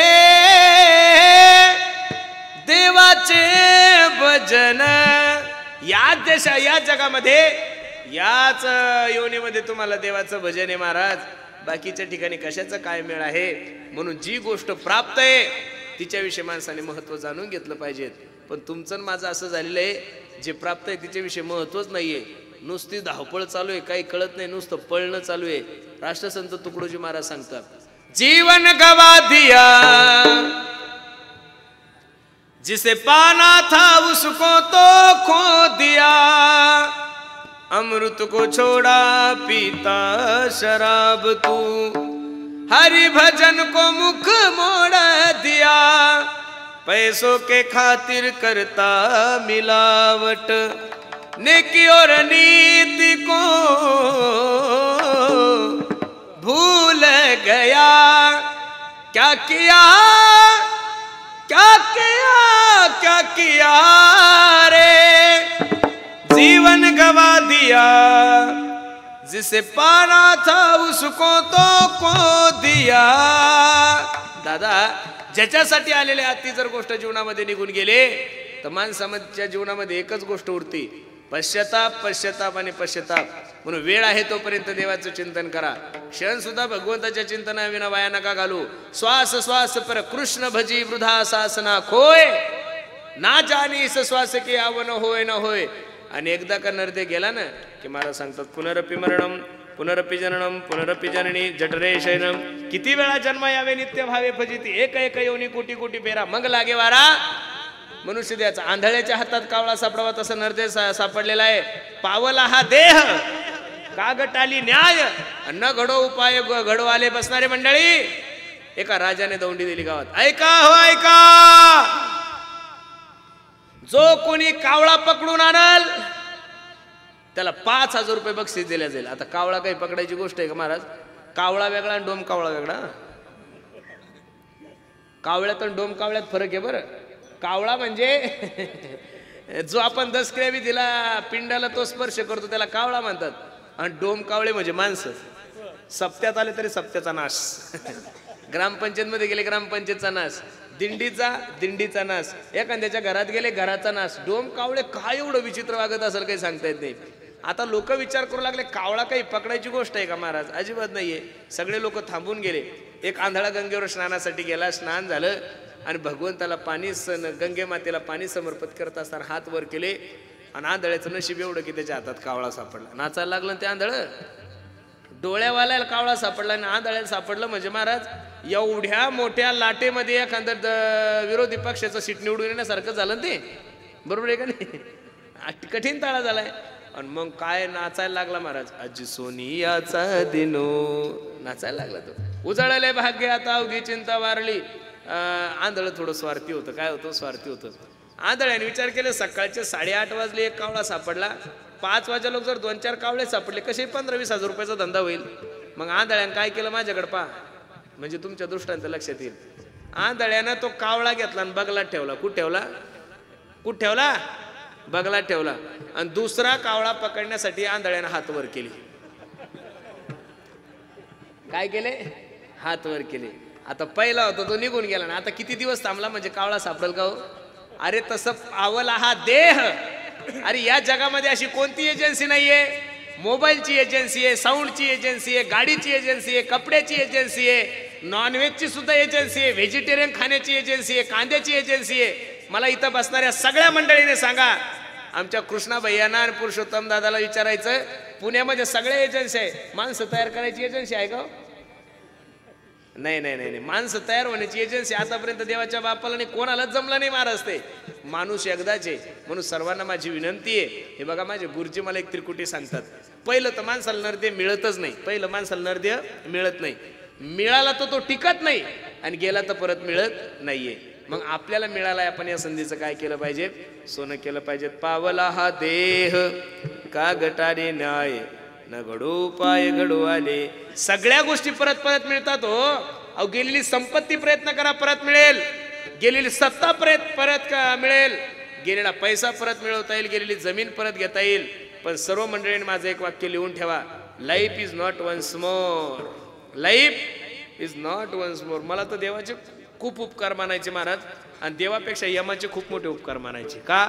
देवाचे भजन. या जगामध्ये याच योनीमध्ये तुम्हाला देवाचं भजन आहे महाराज. बाकीच्या ठिकाणी कशाचं काय मेळ आहे? म्हणून जी गोष्ट प्राप्त आहे तिच्याविषयी माणसाने महत्त्व जाणून घेतलं पाहिजे. पण तुमचं माझं असं झालेलं आहे, जे प्राप्त आहे तिच्याविषयी महत्त्वच नाहीये. नुसती धावपळ चालू आहे, काही कळत नाही, नुसतं पळणं चालू आहे. राष्ट्रसंत तुकडोजी महाराज सांगतात जीवन गवा दिया जिसे पाना था उसको तो खो दिया. अमृत को छोड़ा पीता शराब तू. हरि भजन को मुख मोड़ दिया. पैसों के खातिर करता मिलावट. नेकी और नीति को भूल गया. क्या किया क्या किया क्या किया रे. जीवन गवा दिया जिसे पाना था उसको तो खो दिया. दादा, ज्याच्यासाठी आलेले अति जर गोष्ट जीवनामध्ये निघून गेले तर माणसाच्या जीवनामध्ये एकच गोष्ट उरते, पश्चाताप पश्चाताप आणि पश्चाताप. म्हणून वेळ आहे तोपर्यंत देवाचं चिंतन करा. क्षण सुद्धा भगवंताच्या चिंतनाविना वाया नका घालू. श्वास श्वास पर कृष्ण भजी वृथा सासना खोय. ना जानीस श्वास की आवन होय न होय. आणि एकदा का नरदे गेला ना की महाराज सांगतात पुनरपि मरणम पुनरपि जननम पुनरपि जननी जठरे शयनम. किती वेळा जन्म यावे नित्य भावे फजिती. एक एक योनी कोटी कोटी फेरा मग लागे वारा. मनुष्य द्याचा आंधळ्याच्या हातात कावळा सापडावा तसं नरदे सापडलेला आहे. पावला हा देह कागटाली न्याय न घडो उपाय घडो आले बसणारे मंडळी. एका राजाने दौंडी दिली गावात. ऐका हो ऐका, जो कोणी कावळा पकडून आणल त्याला 5,000 रुपये बक्षीस दिल्या जाईल. आता कावळा काही पकडायची गोष्ट आहे का महाराज? कावळा वेगळा आणि डोम कावळा वेगळा. कावळ्यात आणि डोम कावळ्यात फरक आहे बरं. कावळा म्हणजे जो आपण 10 क्रिया दिला पिंडाला तो स्पर्श करतो त्याला कावळा म्हणतात. आणि डोम कावळे म्हणजे माणसं. सप्त्यात आले तरी सप्त्याचा नाश. ग्रामपंचायत मध्ये गेले ग्रामपंचायतचा नाश. दिंडीचा नाश. एखाद्याच्या घरात गेले घराचा नाश. डोम कावळे काय एवढं विचित्र वागत असेल काही सांगता येत नाही. आता लोक विचार करू लागले कावळा काही पकडायची गोष्ट आहे का महाराज? अजिबात नाहीये. सगळे लोक थांबून गेले. एक आंधळा गंगेवर स्नानासाठी गेला. स्नान झालं आणि भगवंताला पाणी गंगे मातेला पाणी समर्पित करत असताना हात वर केले आणि आंधळ्याचं नशीब एवढं की त्याच्या हातात कावळा सापडला. नाचायला लागलं ते आंधळ. डोळ्यावाल्याला कावळा सापडला आणि आंधळ्याला सापडलं म्हणजे महाराज एवढ्या मोठ्या लाटेमध्ये एखाद्या विरोधी पक्षाचं सीट निवडून येण्यासारखं झालं ते. बरोबर आहे का नाही? कठीण ताळा झालाय. आणि मग काय नाचायला लागला महाराज. अजी सोनियाचा दिनो नाचायला लागला तो. उजळले भाग्य आता अवघी चिंता वारली. आंधळ थोडं स्वार्थी होतं. काय होतं? स्वार्थी होतं. आंधळ्याने विचार केले, सकाळचे 8:30 वाजले, एक कावळा सापडला, 5 वाजे लोक जर 2-4 कावळे सापडले, कसे 15-20 हजार रुपयाचा धंदा होईल. मग आंधळ्यानं काय केलं, माझ्याकडे पहा, म्हणजे तुमच्या दृष्टांत लक्षात येईल. आंधळ्यानं तो कावळा घेतला आणि बगलात ठेवला. कुठं ठेवला? बगलात ठेवला. आणि दुसरा कावळा पकडण्यासाठी आंधळ्यानं हात वर केले. काय केले? हात वर केले. आता पहिला होता तो निघून गेला ना, आता किती दिवस थांबला म्हणजे कावळा सापडेल का हो? अरे तसं पावला हा देह. अरे या जगामध्ये अशी कोणती एजन्सी नाहीये. मोबाईलची एजन्सी आहे, साऊंडची एजन्सी आहे, गाडीची एजन्सी आहे, कपड्याची एजन्सी आहे, नॉनव्हेजची सुद्धा एजन्सी आहे, व्हेजिटेरियन खाण्याची एजन्सी आहे, कांद्याची एजन्सी आहे. मला इथं बसणाऱ्या सगळ्या मंडळीने सांगा, आमच्या कृष्णा भैयांना आणि पुरुषोत्तम दादाला विचारायचं, पुण्यामध्ये सगळ्या एजन्सी आहे, माणसं तयार करायची एजन्सी आहे का? नाही. माणसं तयार होण्याची एजन्सी आतापर्यंत देवाच्या बापाला नाही, कोणालाच जमला नाही महाराज. ते माणूस एकदाचे. म्हणून सर्वांना माझी विनंती आहे, हे बघा माझे गुरुजी मला एक त्रिकुटी सांगतात, पहिलं तर माणसाला नरदेह मिळतच नाही. पहिलं माणसाला नरदेह मिळत नाही. मिळाला तर तो टिकत नाही आणि गेला तर परत मिळत नाहीये. मग आपल्याला मिळालाय, आपण या संधीचं काय केलं पाहिजे? सोनं केलं पाहिजे. पावला हा देह का गटाने न्याय, न घडू पाय घडू आले. सगळ्या गोष्टी परत परत मिळतात हो. अहो गेलेली संपत्ती प्रयत्न करा, परत मिळेल. गेलेली सत्ता परत मिळेल. गेलेला पैसा परत मिळवता येईल. गेलेली जमीन परत घेता येईल. पण सर्व मंडळींनी माझं एक वाक्य लिहून ठेवा, life is not once more. Life is not once more. मला तर देवाचे खूप उपकार मानायचे महाराज, आणि देवापेक्षा यमाचे खूप मोठे उपकार मानायचे. का?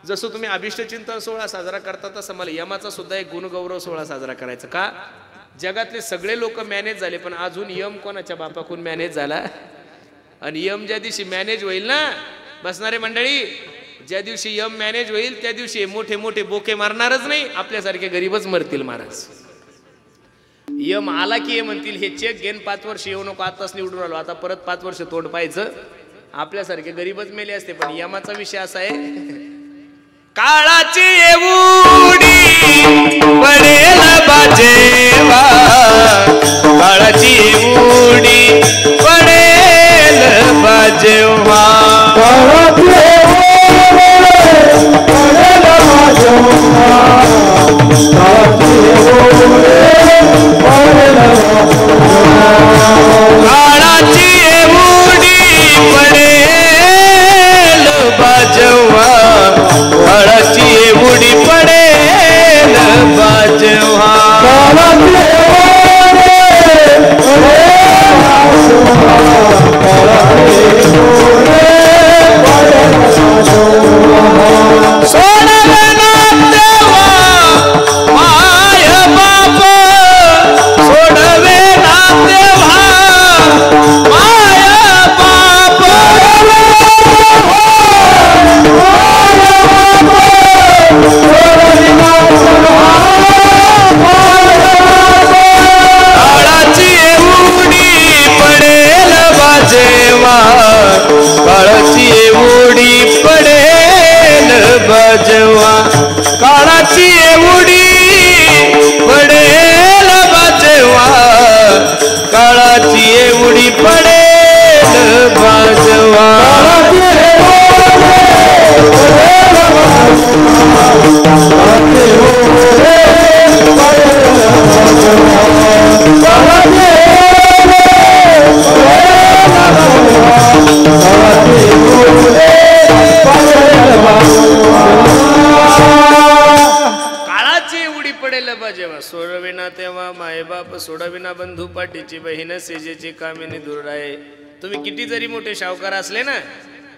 जसं तुम्ही अभिष्ट चिंतन सोहळा साजरा करता, तसं मला यमाचा सुद्धा एक गुणगौरव सोहळा साजरा करायचा. का? जगातले सगळे लोक मॅनेज झाले, पण अजून यम कोणाच्या बापाकडून मॅनेज झाला? आणि यम ज्या दिवशी मॅनेज होईल ना, बसणारे मंडळी, ज्या दिवशी यम मॅनेज होईल त्या दिवशी मोठे मोठे बोके मारणारच नाही, आपल्यासारखे गरीबच मरतील महाराज. यम आला की हे म्हणतील, हे चेक घेऊन 5 वर्ष येऊ नको, आताच निवडून आलो, आता परत 5 वर्ष तोंड पाहायचं. आपल्यासारखे गरीबच मेले असते. पण यमाचा विषय असा आहे, काळाची एवढी पडेल बाजेवा, काळाची एवढी पडेल बाजेवा, काळाची एवढी पडेल बाजेवा, काळाची एवढी पडेल बाजेवा, सोडवे ना देवा माय बाप, सोडवे ना देवा माय बाप, काळाची एवढी पडेल बाजेवा, काळाची एवढी पडेल बाजेवा, काळाची एवढी पडेल बाजेवा, काळाची एवढी पडेल बाजेवा, काळाची एवढी पडेल बाजेवा, सोडविना तेव्हा मायबाप, सोडविना बंधू पाठीची बहीण, सेजेची कामिनी दूर आहे. तुम्ही किती जरी मोठे शावकार असले ना,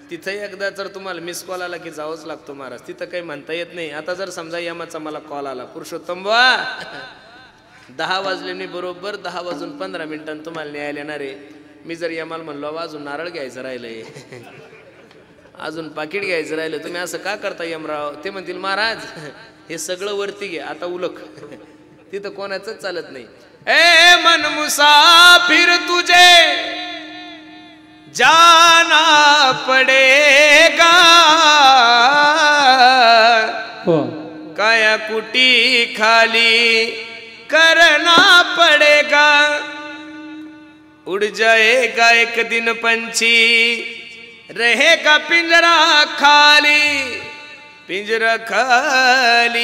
तिथं एकदा जर तुम्हाला मिस कॉल आला की जावंच लागतो महाराज. तिथं काही म्हणता येत नाही. आता जर समजा यमाचा मला कॉल आला, पुरुषोत्तम बुवा 10 वाजले, मी बरोबर 10 वाजून 15 मिनिटांनी तुम्हाला न्यायला येणार आहे. मी जर यमाला म्हणलो अजून नारळ घ्यायचं राहिलंय, अजून पाकिट घ्यायचं राहिलं, तुम्ही असं का करता यमराव? ते म्हणतील महाराज हे सगळं वरती घे, आता उलक. तिथं कोणाचंच चालत नाही. ए मन मुसाफिर तुझे जाना पडेगा, काया कुटी खाली करना पड़ेगा, उड़ जाएगा एक दिन पंछी रहेगा पिंजरा खाली, पिंजरा खाली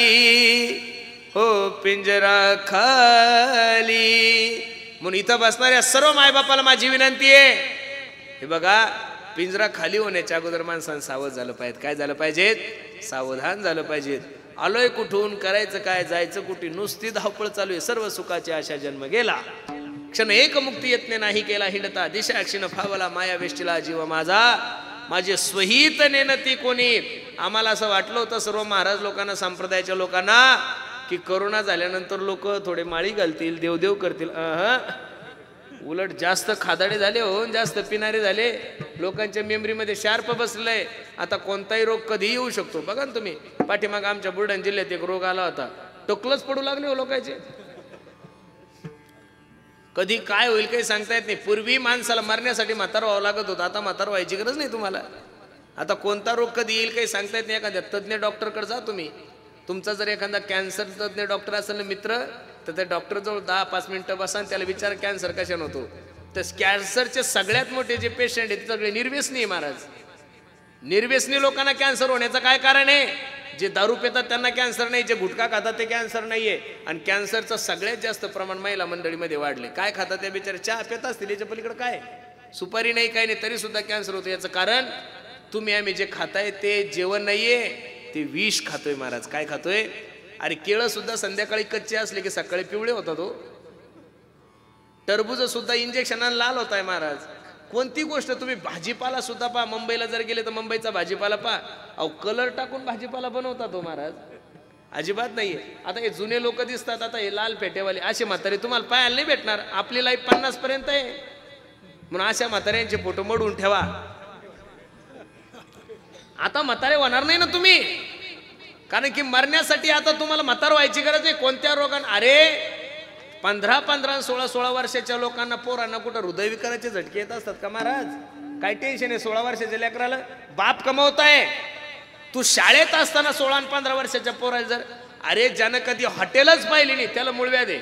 हो, पिंजरा खाली. म्हणून इथं बसणाऱ्या सर्व मायबापाला माझी विनंती आहे, हे बघा, पिंजरा खाली होण्याच्या अगोदर माणसानं सावध झालं पाहिजे. काय झालं पाहिजे? सावधान झालं पाहिजे. आलोय कुठून, करायचं काय, जायचं कुठे, नुसती धावपळ चालू आहे. सर्व सुखाची आशा जन्म गेला, क्षण एक मुक्ती यत्ने नाही केला. हिंडता दिशा क्षीण फावला, माया वेष्टीला जीव माझा, माझे स्वहित नेनती कोणी. आम्हाला असं वाटलं होतं सर्व महाराज लोकांना, संप्रदायाच्या लोकांना, की करोना झाल्यानंतर लोक थोडे माळी घालतील, देवदेव करतील. उलट जास्त खादाडे झाले हो, जास्त पिणारे झाले. लोकांच्या मेमरीमध्ये शार्प बसलंय. आता कोणताही रोग कधीही येऊ शकतो. बघा ना तुम्ही, पाठीमाग आमच्या बुलढाणा जिल्ह्यात एक रोग आला होता, टोकलच पडू लागले हो लोकांचे. कधी काय होईल काही सांगता येत नाही. पूर्वी माणसाला मरण्यासाठी म्हातार व्हावं लागत होतं, आता म्हातार व्हायची गरज नाही तुम्हाला. आता कोणता रोग कधी येईल काही सांगता येत नाही. एखाद्या तज्ज्ञ डॉक्टरकडे जा तुम्ही. तुमचा जर एखादा कॅन्सर तज्ज्ञ डॉक्टर असेल ना मित्र, तर त्या डॉक्टर जवळ 10-5 मिनिटं बसा आणि त्याला विचार कॅन्सर कशाने होतो. तर कॅन्सरचे सगळ्यात मोठे जे पेशंट आहेत सगळे निर्व्यसनी महाराज. निर्व्यसनी लोकांना कॅन्सर होण्याचं काय कारण आहे? जे दारू पितात त्यांना कॅन्सर नाही, जे गुटखा खातात ते कॅन्सर नाहीये. आणि कॅन्सरचं सगळ्यात जास्त प्रमाण महिला मंडळीमध्ये वाढले. काय खातात त्या बिचारे? चहा पित असतील, याच्या पलीकडे काय, सुपारी नाही, काही नाही, तरी सुद्धा कॅन्सर होतो. याचं कारण तुम्ही आम्ही जे खाताय ते जेवण नाहीये, ते विष खातोय महाराज. काय खातोय? अरे केळं सुद्धा संध्याकाळी कच्चे असले की सकाळी पिवळे होतात. तो टरबूज सुद्धा इंजेक्शनाने लाल होत आहे महाराज. कोणती गोष्ट तुम्ही, भाजीपाला सुद्धा पहा. मुंबईला जर गेले तर मुंबईचा भाजीपाला पहा, अहो कलर टाकून भाजीपाला बनवतात हो महाराज. अजिबात नाहीये. आता हे जुने लोक दिसतात, आता हे लाल पेटेवाले, असे म्हातारे तुम्हाला पाहायला नाही भेटणार. आपली लाईफ 50 पर्यंत आहे, म्हणून अशा म्हाताऱ्यांचे फोटो मडून ठेवा. आता म्हातारे होणार नाही ना तुम्ही, कारण की मरण्यासाठी आता तुम्हाला म्हातार व्हायची गरज आहे. कोणत्या रोगांना? अरे 15-15, 16-16 वर्षाच्या लोकांना, पोरांना कुठं हृदयविकाराचे झटके येत असतात का महाराज? काय टेन्शन आहे 16 वर्षाच्या लेकराला? बाप कमवताय. तू शाळेत असताना 16 आणि 15 वर्षाच्या पोराला जर, अरे ज्यानं कधी हॉटेलच पाहिली नाही त्याला मूळव्याध आहे.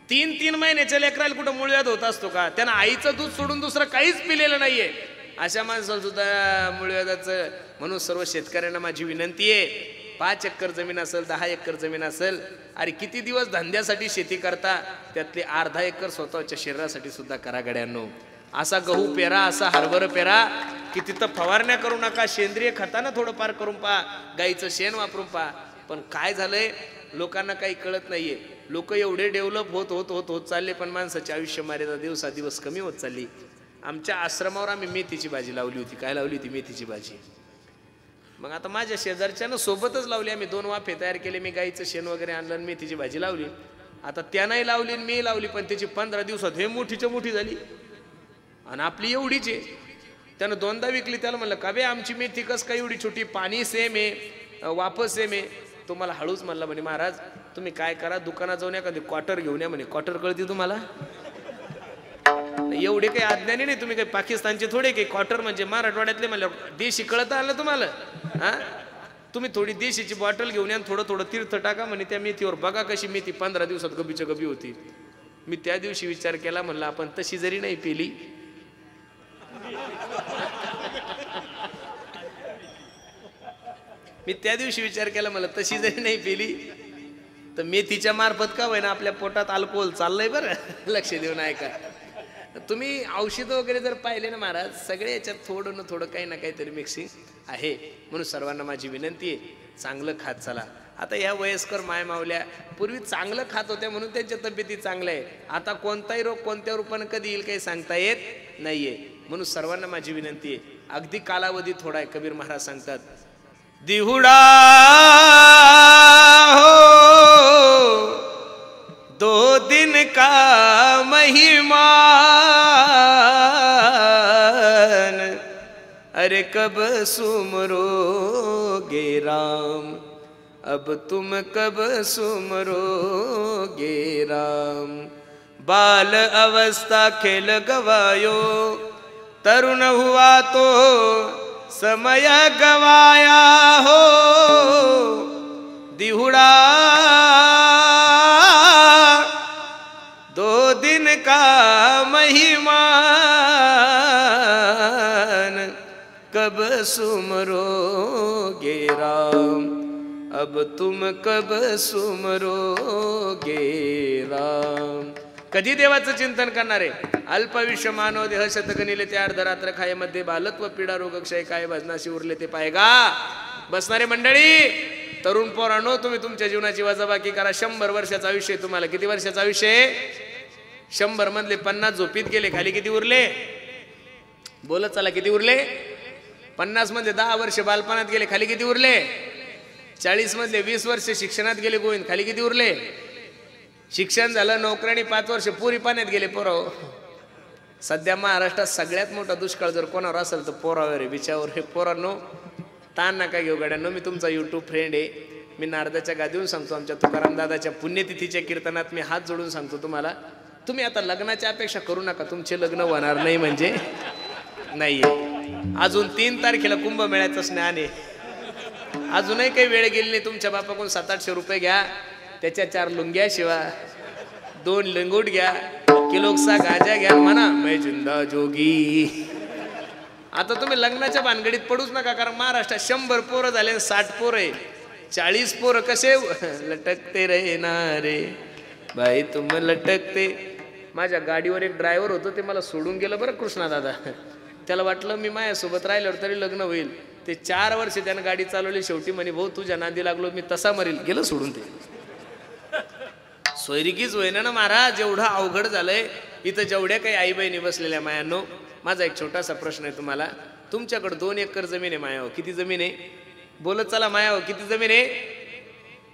3-3 महिन्याच्या लेकराला कुठं मूळव्याध होत असतो का? त्यानं आईचं दूध सोडून दुसरं काहीच पिलेलं नाहीये. अशा माणसाला सुद्धा मूळव्याधाचं. म्हणून सर्व शेतकऱ्यांना माझी विनंती आहे, 5 एकर जमीन असेल, 10 एकर जमीन असेल, अरे किती दिवस धंद्यासाठी शेती करता, त्यातले अर्धा एकर स्वतःच्या शरीरासाठी सुद्धा करा गड्यांनो. असा गहू पेरा, असा हरभरा पेरा की तिथं फवारण्या करू नका, सेंद्रिय खतानं थोडंफार करून पहा, गाईचं शेण वापरून पहा. पण काय झालंय, लोकांना काही कळत नाहीये. लोक एवढे डेव्हलप होत होत होत होत चालले, पण माणसाची आयुष्य मर्यादा दिवसादिवस कमी होत चालली. आमच्या आश्रमावर आम्ही मेथीची भाजी लावली होती. काय लावली होती? मेथीची भाजी. मग आता माझ्या शेजारच्यानं सोबतच लावली. आम्ही 2 वाफे तयार केले. मी गाईचं शेण वगैरे आणलं आणि मेथीची भाजी लावली. आता त्यानंही लावली आणि मी लावली, पण त्याची 15 दिवसात हे मोठीच्या मोठी झाली आणि आपली एवढीच आहे. त्यानं 2दा विकली. त्याला म्हणलं का बे आमची मेथी कस काय एवढी छोटी? पाणी सेम आहे, वाफ सेम आहे. तो मला हळूच म्हणला, म्हणे महाराज तुम्ही काय करा, दुकानात जाऊन एखादी क्वार्टर घेऊन या. म्हणे क्वार्टर कळते तुम्हाला? एवढे काही अज्ञानी नाही तुम्ही, काही पाकिस्तानचे थोडे काही. क्वार्टर म्हणजे मराठवाड्यातले म्हणलं देशी कळत आलं तुम्हाला. हा, तुम्ही थोडी देशीची बॉटल घेऊन या, थोडं थोडं तीर्थ टाका म्हणे त्या मेथीवर. बघा कशी मेथी 15 दिवसात गबीच्या गबी होती. मी त्या दिवशी विचार केला, म्हणलं आपण तशी जरी नाही पिली, मी त्या दिवशी विचार केला, मला तशी जरी नाही पिली तर मेथीच्या मार्फत का होईना आपल्या पोटात अल्कोहोल चाललंय. बरं लक्ष देऊन ऐका. तुम्ही औषध वगैरे जर पाहिले ना महाराज, सगळे याच्यात थोडं ना थोडं काही ना काहीतरी मिक्सिंग आहे. म्हणून सर्वांना माझी विनंती आहे, चांगलं खात चला. आता या वयस्कर मायमावल्या पूर्वी चांगलं खात होत्या म्हणून त्यांच्या तब्येती चांगल्या आहे. आता कोणताही रोग कोणत्या रूपानं कधी येईल काही सांगता येत नाहीये. म्हणून सर्वांना माझी विनंती आहे, अगदी कालावधी थोडा आहे. कबीर महाराज सांगतात, दिहुडा हो 2 दिन का महिमान, अरे कब सुमरोगे राम, अब तुम कब सुमरोगे राम. बाल अवस्था खेल गवायो, तरुण हुआ तो समय गवाया हो. दिहुड़ा 2 दिन का महिमा, कब सुमरोगे राम, अब तुम कब सुमरोगे राम। कधी देवाचं चिंतन करणार आहे? अल्पायुष्य मानव देह शतकनिले ते अर्धरात्र खाय मध्ये बालत्व पीडा रोग क्षय काय भजनाशी उरले ते पायगा। बसणारे मंडळी, तरुण पोरांनो, तुम्ही तुमच्या जीवनाची वजाबाकी करा। 100 वर्षाचं आयुष्य आहे तुम्हाला। किती वर्षाचं आयुष्य आहे? 100 मधले 50 झोपीत गेले, खाली किती उरले? बोलत चला, किती उरले? 50 मधले 10 वर्ष बालपणात गेले, खाली किती उरले? 40 मधले 20 वर्ष शिक्षणात गेले गोविंद, खाली किती उरले? शिक्षण झालं, नोकऱ्याने 5 वर्ष पुरी पाण्यात गेले पोराव। सध्या महाराष्ट्रात सगळ्यात मोठा दुष्काळ जर कोणावर असेल तर पोरावर आहे, बिचावर हे। पोरांनो, ताण नका घेऊ गड्यांनो, मी तुमचा यूट्यूब फ्रेंड आहे। मी नारदाच्या गादीवरून सांगतो, आमच्या तुकाराम दादाच्या पुण्यतिथीच्या कीर्तनात मी हात जोडून सांगतो तुम्हाला, तुम्ही आता लग्नाची अपेक्षा करू नका। तुमचे लग्न होणार नाही म्हणजे नाही। अजून 3 तारखेला कुंभमेळ्याचं स्नान आहे, अजूनही काही वेळ गेली नाही। तुमच्या बापाकडून 700-800 रुपये घ्या, त्याच्या 4 लुंग्या शिवा, 2 लिंगूट घ्या, किलोकसा गाजा घ्या, म्हणा मैं जिंदा जोगी। आता तुम्ही लग्नाच्या भानगडीत पडूच नका, कारण महाराष्ट्रात 100 पोरं झाले, 60 पोरं आहे, 40 पोरं कसे लटकते रे नारे बाई तुम लटकते। माझ्या गाडीवर एक ड्रायव्हर होतो, ते मला सोडून गेलं बरं कृष्णा दादा। त्याला वाटलं मी माझ्यासोबत राहिल्यावर तरी लग्न होईल, ते 4 वर्ष त्यानं गाडी चालवली। शेवटी म्हणे भाऊ तुझ्या नांदी लागलो मी, तसा मरेल, गेलं सोडून। ते सोयरिकीच होईना ना महाराज, एवढं अवघड झालंय इथं। जेवढ्या काही आई बहिणी बसलेल्या मायांनो, माझा एक छोटासा प्रश्न आहे तुम्हाला। तुमच्याकडे 2 एकर जमीन आहे मायाव, किती जमीन आहे? बोलत चला मायाव, किती जमीन आहे?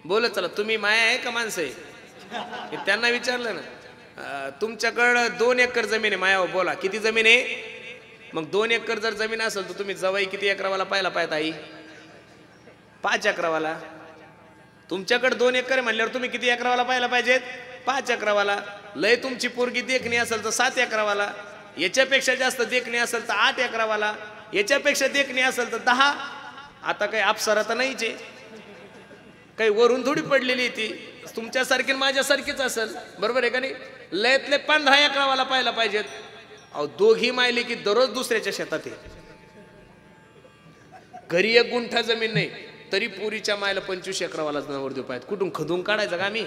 बोलत चला। तुम्ही माया आहे का माणसं आहे? त्यांना विचारलं ना, तुमच्याकडं 2 एकर जमीन आहे मायाव, बोला किती जमीन आहे? मग 2 एकर जर जमीन असेल तर तुम्ही जवाई किती एकरावाला पाहायला पाहिजे? आई 5 एकरावाला। तुमच्याकडे 2 एकर आहे म्हणल्यावर तुम्ही किती एकरावाला पाहायला पाहिजेत? 5 एकरावाला। लय तुमची पोरगी देखणी असेल तर 7 एकरावाला, याच्यापेक्षा जास्त देखणी असेल तर 8 एकरावाला, याच्यापेक्षा देखणी असेल तर 10। आता काही अप्सरा तर नाहीच आहे, काही वरून थोडी पडलेली ती, तुमच्यासारखी माझ्यासारखीच असेल, बरोबर आहे का नाही? लयतले 15 एकरावाला पाहायला पाहिजेत। अहो, दोघी मायले की दररोज दुसऱ्याच्या शेतात आहे, घरी 1 गुंठा जमीन नाही तरी पुरीच्या मायला 25 एकरावालाच नवरदेव पाहिजे। कुठून खदून काढायचं का आम्ही?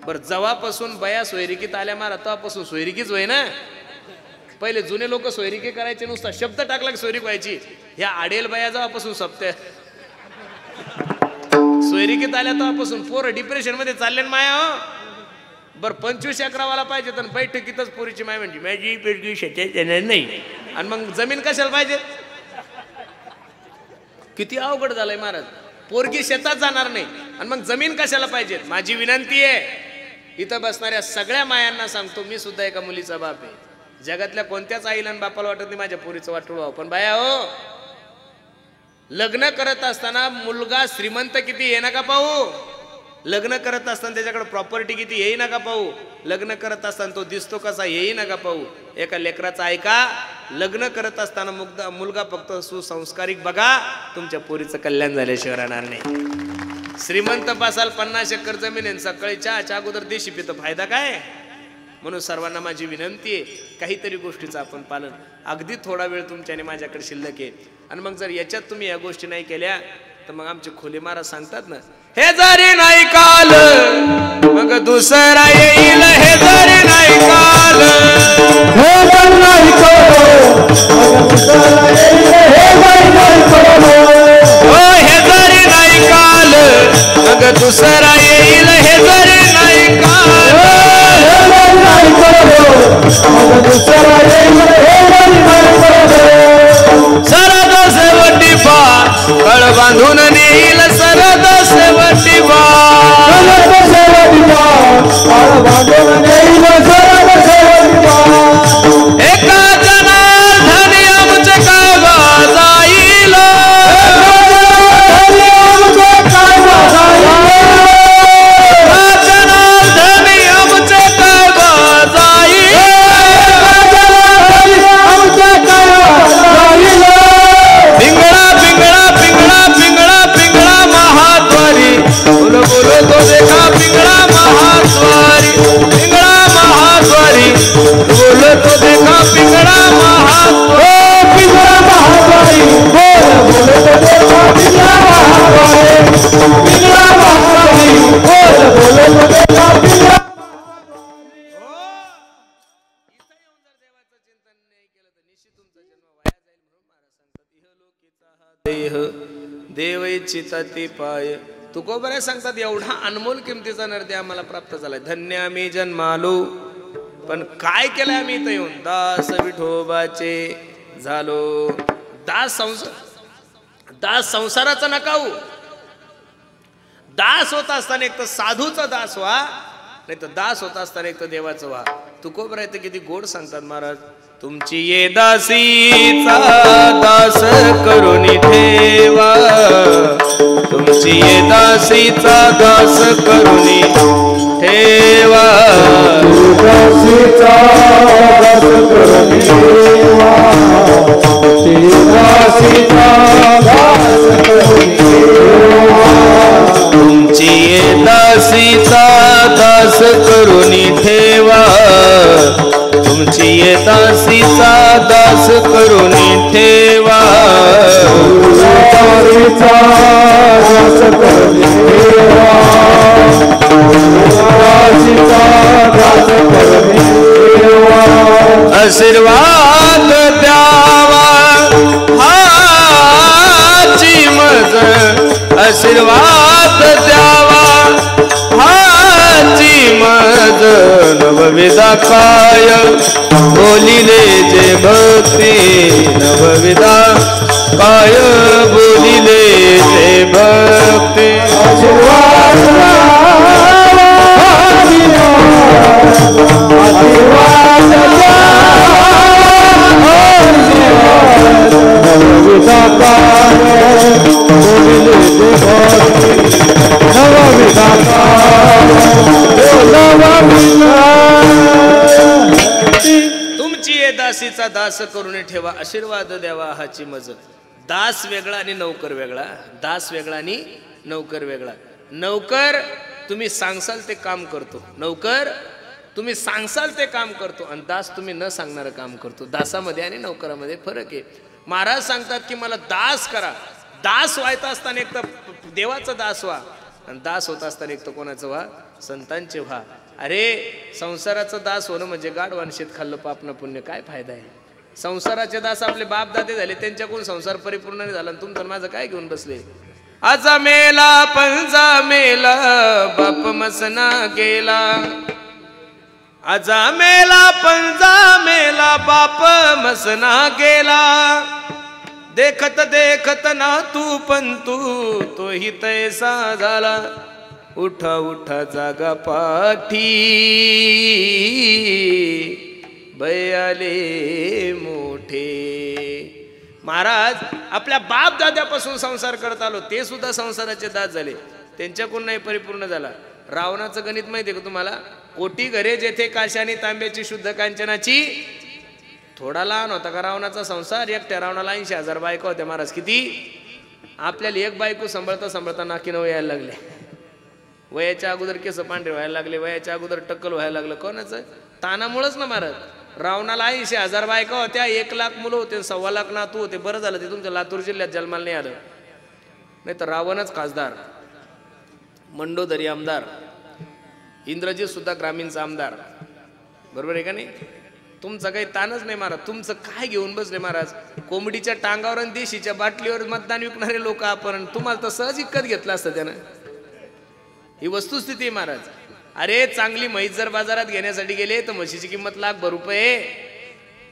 बर, जवापासून बया सोयरिकीत आल्या मारा तेव्हापासून सोयरिकीच होय ना। पहिले जुने लोक सोयरिकी करायचे, नुसता शब्द टाकला की सोयरीक व्हायची। ह्या आडेल बया जेव्हापासून सप्त्या सोयरिकीत आल्या तेव्हापासून पोरं डिप्रेशन मध्ये चालले माया। हो बर, 25 एकरावाला पाहिजे तर बैठकीतच पोरीची माय म्हणजे माझी पेडगी शेतात येणार नाही, आणि मग जमीन कशाला पाहिजे? किती अवघड झालंय महाराज। पोरगी शेतात जाणार नाही आणि मग जमीन कशाला पाहिजे? माझी विनंती आहे, इथं बसणाऱ्या सगळ्या मायांना सांगतो, मी सुद्धा एका मुलीचा बाप आहे। जगातल्या कोणत्याच आईला आणि बापाला वाटत नाही माझ्या पोरीचं वाटोळं व्हावं, पण बाया हो, लग्न करत असताना मुलगा श्रीमंत किती हे नका पाहू, लग्न करत असताना त्याच्याकडे प्रॉपर्टी किती हेही नका पाहू, लग्न करत असताना तो दिसतो कसा हेही नका पाहू। एका लेकराचा ऐका, लग्न करत असताना मुलगा फक्त सुसंस्कारिक बघा, तुमच्या पोरीचं कल्याण झाल्याशिवाय राहणार नाही। श्रीमंत पासाल 50 एकर जमीन आहे, सकाळी चहाच्या अगोदर देशी पितं, फायदा काय? म्हणून सर्वांना माझी विनंती आहे, काहीतरी गोष्टीचं आपण पालन, अगदी थोडा वेळ तुमच्याने माझ्याकडे शिल्लक आहे, आणि मग जर याच्यात तुम्ही या गोष्टी नाही केल्या तर मग आमचे खोले महाराज सांगतात ना, हे जरी नाही काल मग दुसरा येईल, हे जरी नाही काल, हे जरी नाही काल मग दुसरा येईल, हे जरी नाही काल मग दुसरा येईल, हे जरी नाही काल मग दुसरा येईल, सरद सेवटी बा कळ बांधून नेईल, सरद सेवटी बा कळ बांधून नेईल, सरद सेवटी बा एका जनार्दनी आमचे काय जाईल, जनार्दनी आमचे काय जाईल, देह देव इच्छिता ती पाय. तुकोबराय सांगतात एवढा अनमोल किमतीचा नरदे आम्हाला प्राप्त झालाय. धन्य आम्ही जन्मालो, पण काय केलंय आम्ही इथं येऊन? दास विठोबाचे झालो. दास संसाराचा नकाऊ. दास होत असताना एक तर साधूचा दास व्हा, नाही तर दास होत असताना एक तर देवाचं व्हा. तुकोबराय तर किती गोड सांगतात महाराज. तुमची ये दासीचा दास करून ठेवा, तुमची ये दासीचा दास करून ठेवा, दासीचा दास करून ठेवा, दासीचा दास करून ठेवा, तुमची ये दासीचा दास करून ठेवा, तुमची ये दासीचा दास करून ठेवा, दासीचा दास करून ठेवा, दासीचा दास करून ठेवा. आशीर्वाद द्यावा हाची मज, आशीर्वाद द्यावा हाची मज. नवविधा काय बोलिले जे भक्ती, नवविधा काय बोलिले जे भक्ती. आशीर्वाद नवविधा काय बोलिले जे भक्ती, नवविधा तुमची ये दासीचा दास करून ठेवा, आशीर्वाद द्यावा हाची मज. दास वेगळा आणि नौकर वेगळा. दास वेगळा आणि नौकर वेगळा. नौकर तुम्ही सांगसाल ते काम करतो, नौकर तुम्ही सांगसाल ते काम करतो, आणि दास तुम्ही न सांगणारं काम करतो. दासामध्ये आणि नौकरामध्ये फरक आहे. महाराज सांगतात की मला दास करा. दास व्हायचा असताना एक तर देवाचा दास व्हा, आणि दास होत असताना एक तर कोणाचं व्हा? संतांचे व्हा. अरे संसाराचा दास होणं म्हणजे गाढवान शेत खाल्लं पापनं पुण्य, काय फायदा आहे? संसाराचे दास आपले बाप दादे झाले, त्यांच्याकडून संसार परिपूर्ण नाही झाला, तुमचं माझं काय घेऊन बसले? आजा मेला पंजा मेला बाप मसना गेला, आजा मेला पंजा मेला बाप मसना गेला. देखत देखत ना तू पण तोही तैसा झाला. उठा उठा जागा पाठी बयाले मोठे. महाराज आपल्या बाप दाद्यापासून संसार करत आलो, ते सुद्धा संसाराचे दास झाले, त्यांच्याकडून नाही परिपूर्ण झाला. रावणाचं गणित माहिती आहे का तुम्हाला? कोटी घरे जेथे काशानी तांब्याची शुद्ध कांचनाची. थोडा लहान होता का रावणाचा संसार? एकट्या रावणाला 80,000 बायका होत्या महाराज. किती? आपल्याला एक बायको सांभाळता सांभाळता नाकी नऊ यायला लागले. वयाच्या अगोदर केस पांढरे व्हायला लागले, वयाच्या अगोदर टक्कल व्हायला लागलं. कोणाचं? तानामुळेच ना महाराज. रावणाला 80,000 बायका होत्या, 1,00,000 मुलं होते, 1,25,000 नातू होते. बरं झालं ते तुमच्या लातूर जिल्ह्यात जन्माला नाही आलं, नाही तर रावणच खासदार, मंडोदरी आमदार, इंद्रजीत सुद्धा ग्रामीणचा आमदार. बरोबर आहे का नाही? तुमचा काही ताणच नाही महाराज. तुमचं काय घेऊन बसले महाराज? कोंबडीच्या टांगावर आणि देशीच्या बाटलीवर मतदान विकणारे लोक आपण. तुम्हाला तर सहज इक्कत घेतलं असतं त्यानं. ही वस्तुस्थिती आहे महाराज. अरे चांगली म्हैस जर बाजारात घेण्यासाठी गेले तर म्हशीची किंमत ₹1,00,000.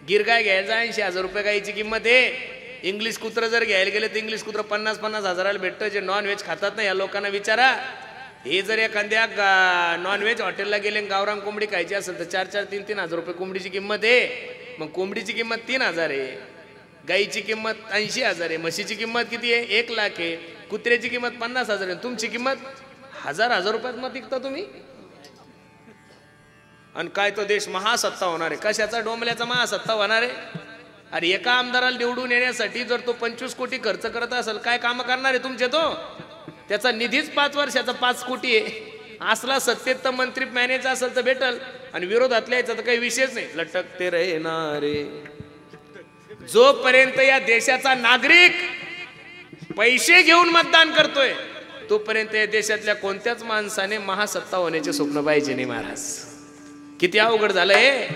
गिर गाय घ्यायला 80,000 रुपये गायची किंमत आहे. इंग्लिश कुत्र जर घ्यायला गेले तर इंग्लिश कुत्र 50-50 हजाराला भेटतं. जे नॉन व्हेज खातात ना या लोकांना विचारा. हे जर एखाद्या नॉन व्हेज हॉटेलला गेले गावरान कोंबडी खायची असेल तर 4-4, 3-3 हजार रुपये कोंबडीची किंमत आहे. मग कोंबडीची किंमत 3,000 आहे, गाईची किंमत 80,000 आहे, म्हशीची किंमत किती आहे? 1,00,000 आहे, कुत्र्याची किंमत 50,000 आहे. तुमची किंमत हजार रुपयात मत विकता तुम्ही. आणि काय तो देश महासत्ता होणार आहे. कशाचा? डोंबल्याचा महासत्ता होणार आहे. अरे एका आमदाराला निवडून येण्यासाठी जर तो 25 कोटी खर्च करत असेल, काय काम करणार आहे तुमचे? तो त्याचा निधीच 5 वर्षाचा 5 कोटी आहे. असला सत्तेत तर मंत्री मॅनेजर असेल तर भेटल, आणि विरोधातल्या याचा तर काही विषयच नाही. लटकते रहणारे. जोपर्यंत या देशाचा नागरिक पैसे घेऊन मतदान करतोय तोपर्यंत या देशातल्या कोणत्याच माणसाने महासत्ता होण्याचे स्वप्न पाहिजे नाही महाराज. किती अवघड झालंय.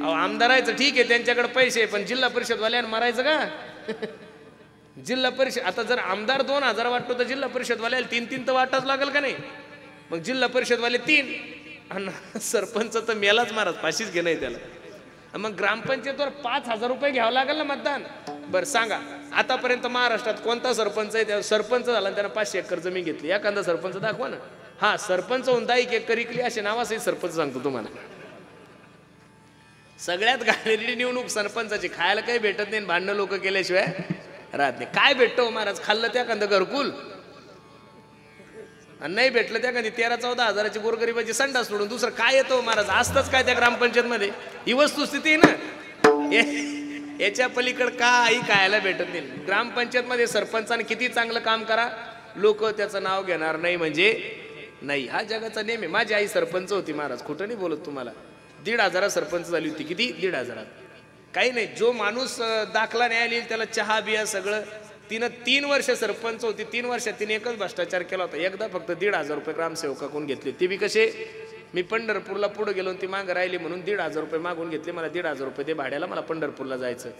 आमदारायचं ठीक आहे, त्यांच्याकडे पैसे, पण जिल्हा परिषद वाल्यानं मारायचं का? जिल्हा परिषद आता जर आमदार 2000 वाटतो तर जिल्हा परिषदवाल्याला 3-3 तर वाटाच लागेल का नाही? मग जिल्हा परिषदवाले 3 आणि सरपंच तर मेलाच महाराज, फाशीच घे नाही त्याला. मग ग्रामपंचायतवर 5000 रुपये घ्यावं लागेल ना मतदान. बरं सांगा, आतापर्यंत महाराष्ट्रात कोणता सरपंच आहे त्या सरपंच झाला त्यानं 500 एकर जमीन घेतली? एखादा सरपंच दाखवा ना. हा, सरपंच होऊन 10 एकर इकली असे नावासही सरपंच सांगतो तुम्हाला. सगळ्यात घाणेरडी निवडणूक सरपंचाची. खायला काही भेटत नाही, भांडणं लोक केल्याशिवाय राहत नाही. काय भेटतो महाराज? खाल्लं त्या एखादं घरकुल आणि नाही भेटलं त्या एखादी 13-14 हजाराची गोरगरिबाची संडास सोडून दुसरं काय येतो महाराज? असतंच काय त्या ग्रामपंचायत मध्ये? ही वस्तुस्थिती ना. याच्या पलीकडे काही खायला भेटत नाही. ग्रामपंचायत मध्ये सरपंचाने किती चांगलं काम करा, लोक त्याचं नाव घेणार नाही म्हणजे नाही. हा जगाचा नियम आहे. माझी आई सरपंच होती महाराज, खोटं नाही बोलत तुम्हाला. 1,500 सरपंच झाली होती. किती? 1,500. काही नाही, जो माणूस दाखला न्यायला येईल त्याला चहा बिया सगळं. तिनं 3 वर्ष सरपंच होती. 3 वर्षात तिने एकच भ्रष्टाचार केला होता. एकदा फक्त 1,500 रुपये ग्रामसेवकाकडून घेतले. ती बी कसे? मी पंढरपूरला पुढे गेलो ती मागं राहिली म्हणून 1,500 रुपये मागून घेतले. मला 1,500 रुपये दे भाड्याला, मला पंढरपूरला जायचं.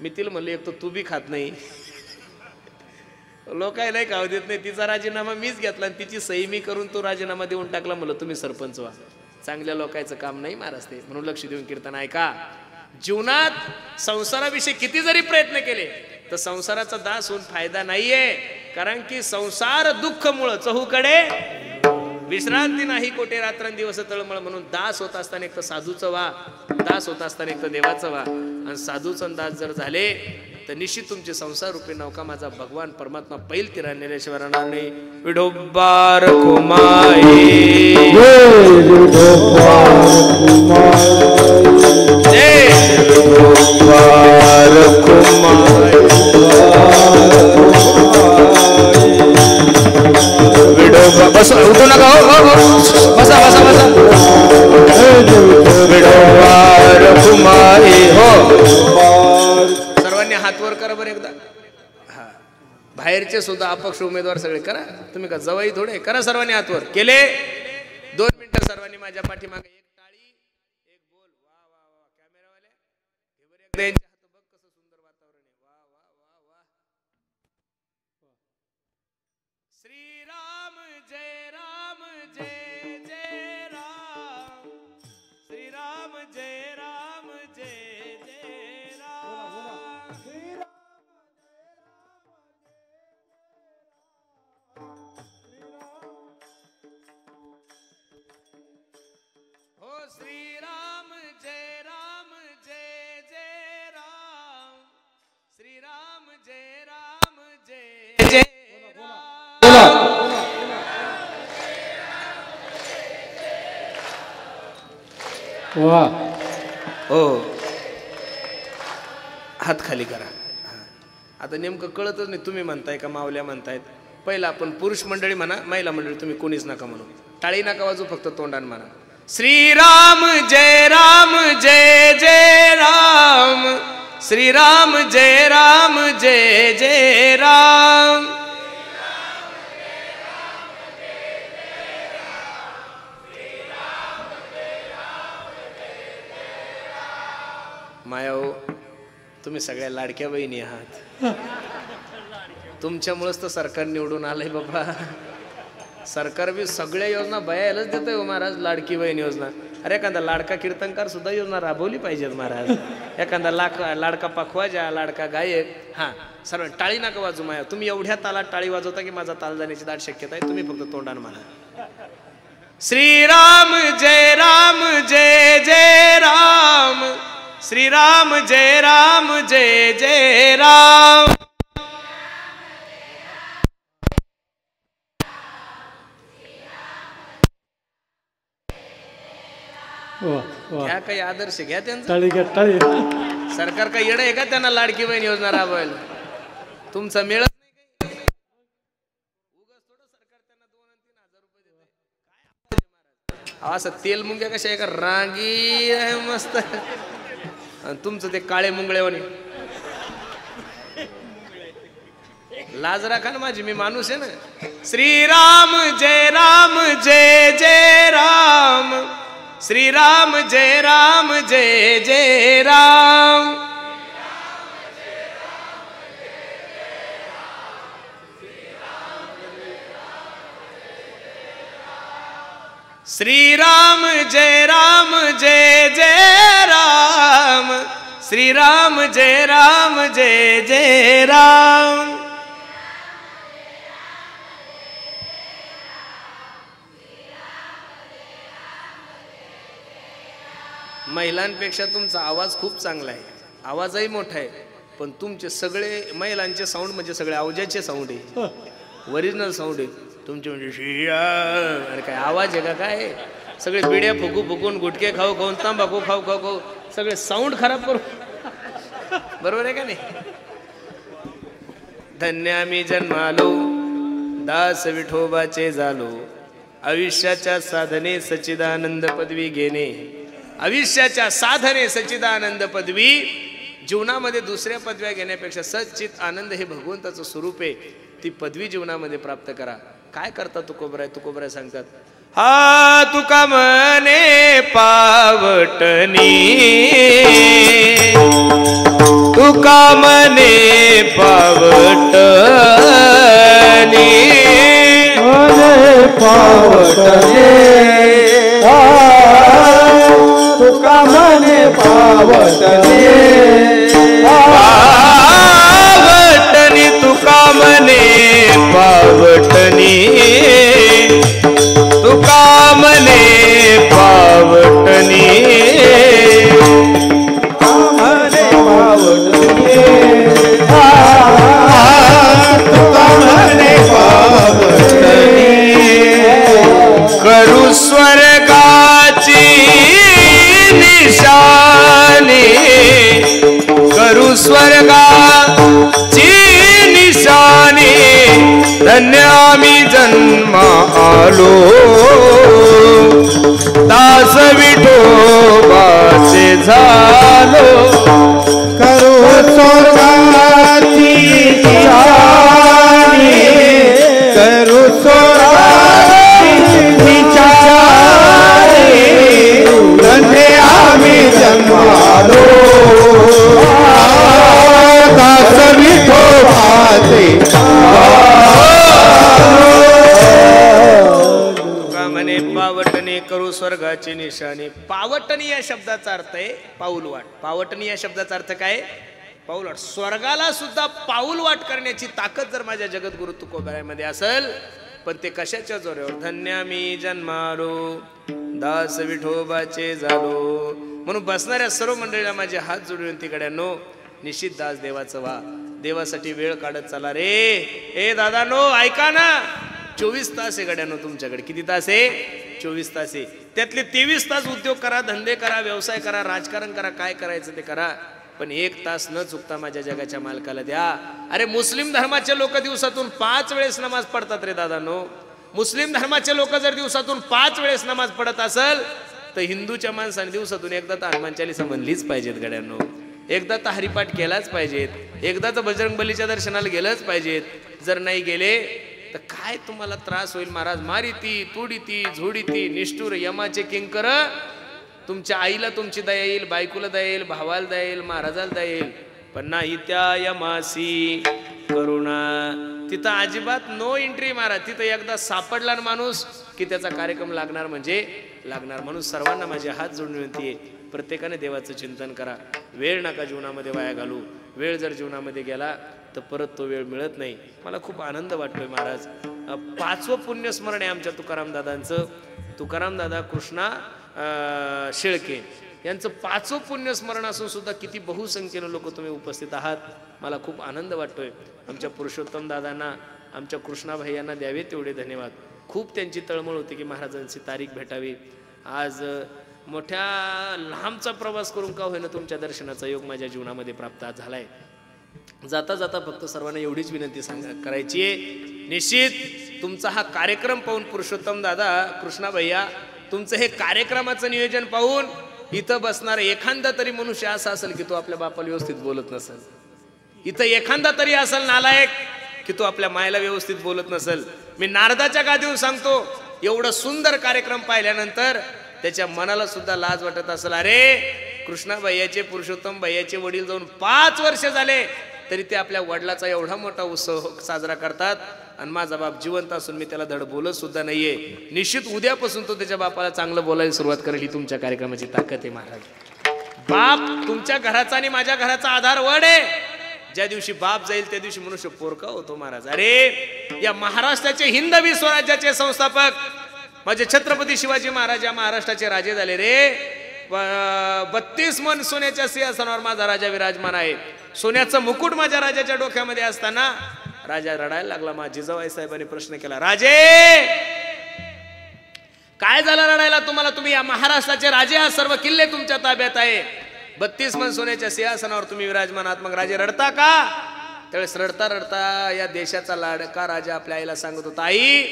मी तिला म्हणलं एक तर तू बी खात नाही, लोकाय नाही खाऊ देत नाही. तिचा राजीनामा मीच घेतला आणि तिची सही मी करून तो राजीनामा देऊन टाकला. म्हणलं तुम्ही सरपंच व्हा. चांगल्या लोकांचं काम नाही महाराज ते. म्हणून लक्ष देऊन कीर्तन ऐका. जीवनात संसाराविषयी किती जरी प्रयत्न केले तर संसाराचा दास होऊन फायदा नाहीये. कारण की संसार दुःख मुळे चहूकडे विश्रांती नाही, कोठे रात्रंदिवस तळमळ. म्हणून दास होत असताना एक तर साधूचं व्हा, दास होत असताना एक तर देवाचं व्हा. आणि साधूचं दास जर झाले तर निश्चित तुमचे संसार रूपी नौका माझा भगवान परमात्मा पैल तिरा नेल्याशिवाय राहणार नाही. विठोबार कुमाई बस उठू नका. बसा बसा बसा. सर्वांनी हात वर करा बरं एकदा. हा, बाहेरचे सुद्धा अपक्ष उमेदवार सगळे करा. तुम्ही का जवाई थोडे करा. सर्वांनी हात वर केले. 2 मिनिटं सर्वांनी माझ्या पाठीमागे एक टाळी एक बोल. वा वा वा. कॅमेरावाले हे बरं एकदा यांच्या हात बघ कसं सुंदर वातावरण आहे. वा वा वा वा. श्रीराम जय राम जय जय राम. श्रीराम जय राम जय जय राम. हो श्रीराम जय राम जय जय राम. श्रीराम जय राम जय जय राम. वाह. हो, हात खाली करा. आता नेमकं कळतच नाही तुम्ही म्हणताय का मावल्या म्हणतायत. पहिला आपण पुरुष मंडळी म्हणा, महिला मंडळी तुम्ही कोणीच नका म्हणू. टाळी नका वाजू, फक्त तोंडाने म्हणा. श्रीराम जय राम जय जय राम. श्रीराम जय राम जय जय राम. माया हो, तुम्ही सगळ्या लाडक्या बहिणी आहात. तुमच्यामुळेच तर सरकार निवडून आलंय बाबा. सरकार बी सगळ्या योजना बयायलाच देतोय हो महाराज. लाडकी बहीण योजना. अरे एखादा लाडका कीर्तनकार सुद्धा योजना राबवली पाहिजेत महाराज. एखादा लाडका पाखवाजा, लाडका गायक. हा, सर्व टाळी नका वाजू माया. तुम्ही एवढ्या तालात टाळी वाजवता की माझा ताल जाण्याची दाट शक्यता आहे. तुम्ही फक्त तोंडाने म्हणा. श्रीराम जय राम जय जय राम. श्रीराम जय राम जय जय राम. घ्या काही आदर्श घ्या त्यांचा. सरकार काही येडं आहे का त्यांना लाडकी बहीण योजना राबवायला? तुमचा मिळत नाही काही. उगाच थोडं सरकार त्यांना 2 आणि 3 हजार रुपये देते. असं तेल मुंग्या कशा एका रांगी आहे मस्त. आणि तुमचं ते काळे मुंगळेवानी. लाज राखा ना माझी, मी माणूस आहे ना. श्रीराम जय राम जय जय राम. श्रीराम जय राम जय जय राम. श्रीराम जय जय राम, श्रीराम जय जय राम. महिलांपेक्षा तुमचा आवाज खूप चांगला आहे, आवाजही मोठा आहे, पण तुमचे सगळे महिलांचे साऊंड म्हणजे सगळे आवाजाचे साऊंड आहे, ओरिजिनल साऊंड आहे तुमचे. म्हणजे अरे काय आवाज आहे का काय? सगळे बिड्या फुकू फुकून, गुटके खाऊ खाऊन, तंबाखू खाऊ खाऊ खाऊ सगळे साऊंड खराब करू. बरोबर आहे का नाही? धन्य आम्ही जन्मालो, दास विठोबाचे झालो, आयुष्याच्या साधने सच्चिदानंद पदवी घेणे. आयुष्याच्या साधने सच्चिदानंद पदवी, जीवनामध्ये दुसऱ्या पदव्या घेण्यापेक्षा सच्चित आनंद हे भगवंताचं स्वरूप आहे, ती पदवी जीवनामध्ये प्राप्त करा. काय करता तुकोबराय सांगतात, हा तुका मने पावटणी, तुका मने पावटणी, मने पावटणी, तुका मने पावटणी, पावटणी तुका मने पावटणी, तुका मने पावटणी, मने पावटणी, तुका मने पावटणी, करू स्वर्गाची निशानी, करू स्वर्गाची निशानी, धन्य आम्ही जन्म आलो, दास विठोबाचे झालो, करू स्वर्गाची निशानी, करू स्वर्गाची निशानी, धन्य आम्ही जन्मालो, दास विठोबाचे म्हणे पावटणी करू स्वर्गाची निशाणी. पावटणी या शब्दाचा अर्थ आहे पाऊलवाट. पावटणी या शब्दाचा अर्थ काय? पाऊलवाट. स्वर्गाला सुद्धा पाऊलवाट करण्याची ताकद जर माझ्या जगद्गुरु तुकोबारामध्ये असेल, पण ते कशाच्या जोरावर? धन्य मी जन्मालो, दास विठोबाचे झालो. म्हणून बसणाऱ्या सर्व मंडळीला माझे हात जोडून तिकड्यानो, निश्चित दास देवाचं व्हा, देवासाठी वेळ काढत चला रे. ए दादानो ऐका ना, 24 तास आहे गड्यानो तुमच्याकडे. किती तास आहे? 24 तास आहे. त्यातले 23 तास उद्योग करा, धंदे करा, व्यवसाय करा, राजकारण करा, काय करायचं ते करा, पण 1 तास न चुकता माझ्या जगाच्या मालकाला द्या. अरे मुस्लिम धर्माचे लोक दिवसातून 5 वेळेस नमाज पडतात रे दादानो. मुस्लिम धर्माचे लोक जर दिवसातून 5 वेळेस नमाज पडत असेल, तर हिंदूच्या माणसाने दिवसातून एकदा तर हनुमान चालीसा म्हणलीच पाहिजेत गड्यांनो, एकदा तर हरिपाठ केलाच पाहिजेत, एकदा तर बजरंग बलीच्या दर्शनाला गेलंच पाहिजेत. जर नाही गेले तर काय तुम्हाला त्रास होईल महाराज. मारिती, तुडीती, झोडीती, निष्ठुर यमाचे किंकर. तुमच्या आईला तुमची दया येईल, बायकोला दया येईल, भावाला दया येईल, महाराजाला दया येईल, पण नाही त्या यमासी करुणा. तिथं अजिबात नो एंट्री महाराज. तिथं एकदा सापडला ना माणूस की त्याचा कार्यक्रम लागणार म्हणजे लागणार. म्हणून सर्वांना माझे हात जोडून विनंती आहे, प्रत्येकाने देवाचं चिंतन करा. वेळ नका जीवनामध्ये वाया घालू. वेळ जर जीवनामध्ये गेला तर परत तो वेळ मिळत नाही. मला खूप आनंद वाटतोय महाराज. 5वं पुण्यस्मरण आहे आमच्या तुकाराम दादांचं. तुकाराम दादा कृष्णा शेळके यांचं 5वं पुण्यस्मरण असून सुद्धा किती बहुसंख्येने लोक तुम्ही उपस्थित आहात. मला खूप आनंद वाटतोय. आमच्या पुरुषोत्तम दादांना, आमच्या कृष्णा भैयांना द्यावे तेवढे धन्यवाद. खूप त्यांची तळमळ होती की महाराजांची तारीख भेटावी. आज मोठ्या लांबचा प्रवास करून का होईना तुमच्या दर्शनाचा योग माझ्या जीवनामध्ये प्राप्त झालाय. जाता जाता फक्त सर्वांना एवढीच विनंती करायची आहे, निश्चित तुमचा हा कार्यक्रम पाहून पुरुषोत्तम दादा, कृष्णा भैया, तुमचं हे कार्यक्रमाचं नियोजन पाहून इथं बसणारा एखादा तरी मनुष्य असा असेल की तो आपल्या बापाला व्यवस्थित बोलत नसेल. इथं एखादा तरी असेल नालायक की तो आपल्या मायला व्यवस्थित बोलत नसेल. मी नारदाच्या गादीवर सांगतो, एवढं सुंदर कार्यक्रम पाहिल्यानंतर त्याच्या मनाला सुद्धा लाज वाटत असेल. अरे कृष्णा भैयाचे, पुरुषोत्तम भैयाचे वडील जाऊन 5 वर्ष झाले, तरी ते आपल्या वडिलाचा एवढा मोठा उत्सव साजरा करतात आणि माझा बाप जिवंत असून मी त्याला धड बोलत सुद्धा नाहीये. निश्चित उद्यापासून तो त्याच्या बापाला चांगलं बोलायला सुरुवात करेल. ही तुमच्या कार्यक्रमाची ताकद आहे महाराज. बाप तुमच्या घराचा आणि माझ्या घराचा आधार वड आहे. ज्या दिवशी बाप जाईल त्या दिवशी मनुष्य पोरका होतो महाराज. अरे या महाराष्ट्राचे हिंदवी स्वराज्याचे संस्थापक माझे छत्रपती शिवाजी महाराज या महाराष्ट्राचे राजे झाले रे. 32 मन सोन्याच्या सिंहासनावर माझा राजा विराजमान आहे. सोन्याचं मुकुट माझ्या राजाच्या डोक्यामध्ये असताना राजा रडायला लागला. माझ्या जिजाबाई साहेबांनी प्रश्न केला, राजे काय झालं रडायला तुम्हाला? तुम्ही या महाराष्ट्राचे राजे आहात, सर्व किल्ले तुमच्या ताब्यात आहे, 32 मन सोन्याच्या सिंहासनावर तुम्ही विराजमान आहात, मग राजे रडता का? त्यावेळेस रडता रडता या देशाचा लाडका राजा आपल्या आईला सांगत होता, आई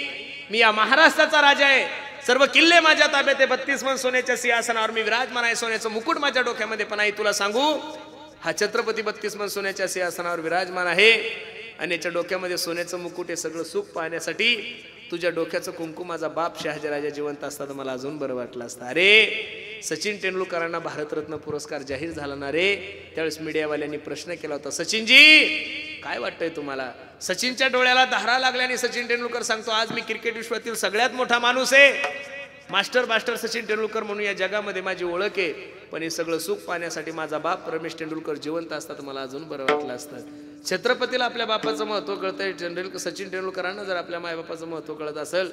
मी या महाराष्ट्राचा राजा आहे, सर्व किल्ले माझ्या ताब्यात आहे, 32 मन सोन्याच्या सिंहासनावर मी विराजमान आहे, सोन्याचं मुकुट माझ्या डोक्यामध्ये, पण आई तुला सांगू हा छत्रपती 32 मन सोन्याच्या सिंहासनावर विराजमान आहे आणि याच्या डोक्यामध्ये सोन्याचं मुकुट हे सगळं सुख पाहण्यासाठी तुझ्या डोक्याचं कुंकू माझा बाप शहाजीराजा जिवंत असता तर मला अजून बरं वाटलं असतं. अरे सचिन तेंडुलकरांना भारतरत्न पुरस्कार जाहीर झाला ना रे. त्यावेळेस मीडियावाल्यांनी प्रश्न केला होता, सचिनजी काय वाटतंय तुम्हाला? सचिनच्या डोळ्याला धारा लागल्याने सचिन तेंडुलकर सांगतो, आज मी क्रिकेट विश्वातील सगळ्यात मोठा माणूस आहे, मास्टर सचिन तेंडुलकर म्हणून या जगामध्ये माझी ओळख आहे, पण हे सगळं सुख पाहण्यासाठी माझा बाप रमेश तेंडुलकर जिवंत असता तर मला अजून बरं वाटलं असतं. छत्रपतीला आपल्या बापाचं महत्व कळतंय, सचिन तेंडुलकरांना जर आपल्या मायबापाचं महत्व कळत असेल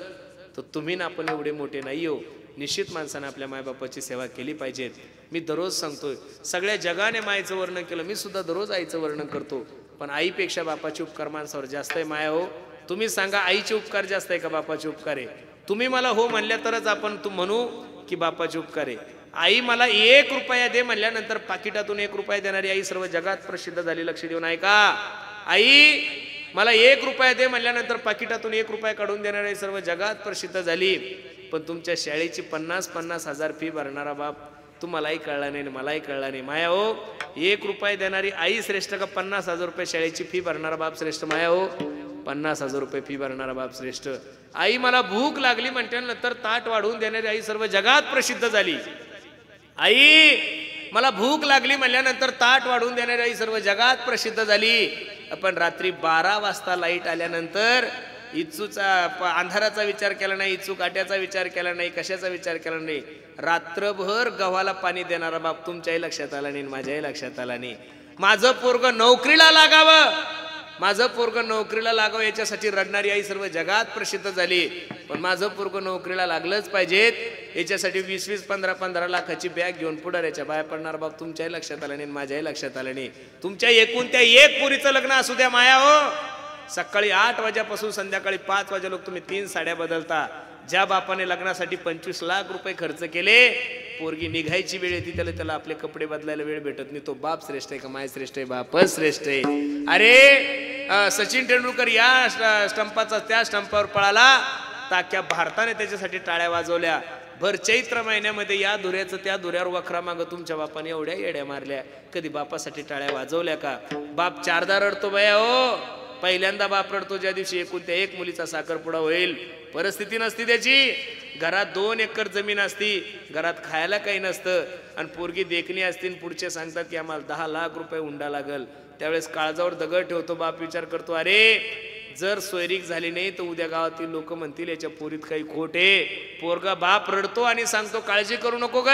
तर तुम्ही ना आपण एवढे मोठे नाही हो. निश्चित माणसाने आपल्या मायबापाची सेवा केली पाहिजे. मी दररोज सांगतोय, सगळ्या जगाने मायेचं वर्णन केलं, मी सुद्धा दररोज आईचं वर्णन करतो, पण आईपेक्षा बापाचे उपकार माणसावर जास्त आहे. माया हो, तुम्ही सांगा आईचे उपकार जास्त आहे का बापाचे उपकार आहे? तुम्ही मला हो म्हणल्या तरच आपण तू म्हणू की बापाचे उपकार आहे. आई मला 1 रुपया दे म्हणल्यानंतर पाकिटातून 1 रुपया देणारी आई सर्व जगात प्रसिद्ध झाली. लक्ष देऊन ऐका, आई मला 1 रुपया दे म्हणल्यानंतर पाकिटातून 1 रुपया काढून देणारी आई सर्व जगात प्रसिद्ध झाली. पण तुमच्या शाळेची 50-50 हजार फी भरणारा बाप तुम्हालाही कळला नाही, मलाही कळला नाही. माया हो, 1 रुपया देणारी आई श्रेष्ठ का 50,000 रुपये शाळेची फी भरणारा बाप श्रेष्ठ? माया हो, 50,000 रुपये फी भरणारा बाप श्रेष्ठ. आई मला भूक लागली म्हटल्यानंतर ताट वाढवून देणारी आई सर्व जगात प्रसिद्ध झाली. आई मला भूक लागली म्हणल्यानंतर ताट वाढवून देणारी आई सर्व जगात प्रसिद्ध झाली. आपण रात्री 12 वाजता लाईट आल्यानंतर इच्छूचा अंधाराचा विचार केला नाही, इच्छू काट्याचा विचार केला नाही, कशाचा विचार केला नाही, रात्रभर गव्हाला पाणी देणारा बाप तुमच्याही लक्षात आला नाही, माझ्याही लक्षात आला नाही. माझं पोरगं नोकरीला लागावं, माझं पोरगं नोकरीला लागावं याच्यासाठी रडणारी आई सर्व जगात प्रसिद्ध झाली. पण माझं पोरगं नोकरीला लागलंच पाहिजेत याच्यासाठी 20-20, 15-15 लाखाची बॅग घेऊन पुढाऱ्याच्या बाहेर पडणार बाप तुमच्याही लक्षात आलं नाही, माझ्याही लक्षात आलं नाही. तुमच्या एकूण त्या 1 पोरीचं लग्न असू द्या माया हो, सकाळी 8 वाजेपासून संध्याकाळी 5 वाजे लोक तुम्ही 3 साड्या बदलता. ज्या बापाने लग्नासाठी 25 लाख रुपये खर्च केले, पोरगी निघायची वेळ येते त्याला आपले कपडे बदलायला वेळ भेटत नाही. तो बाप श्रेष्ठ आहे का माय श्रेष्ठ आहे? बापच श्रेष्ठ आहे. अरे सचिन तेंडुलकर या स्टंपाचा त्या स्टंपावर पळाला तर अख्ख्या भारताने त्याच्यासाठी टाळ्या वाजवल्या. भर चैत्र महिन्यामध्ये या धुऱ्याचं त्या धुऱ्यावर वखरा मागं तुमच्या बापाने एवढ्या येड्या मारल्या, कधी बापासाठी टाळ्या वाजवल्या का? बाप 4दा रडतो बया हो. पहिल्यांदा बाप रडतो ज्या दिवशी एकूण त्या 1 मुलीचा साखरपुडा होईल. परिस्थिती नसती त्याची, घरात 2 एकर जमीन असती, घरात खायला काही नसतं आणि पोरगी देखणी असती, पुढचे सांगतात की आम्हाला 10 लाख रुपये हुंडा लागल. त्यावेळेस काळजावर दगड ठेवतो बाप, विचार करतो अरे जर सोयरीक झाली नाही तर उद्या गावातील लोक म्हणतील याच्या पोरीत काही खोट आहे. पोरगा बाप रडतो आणि सांगतो काळजी करू नको ग,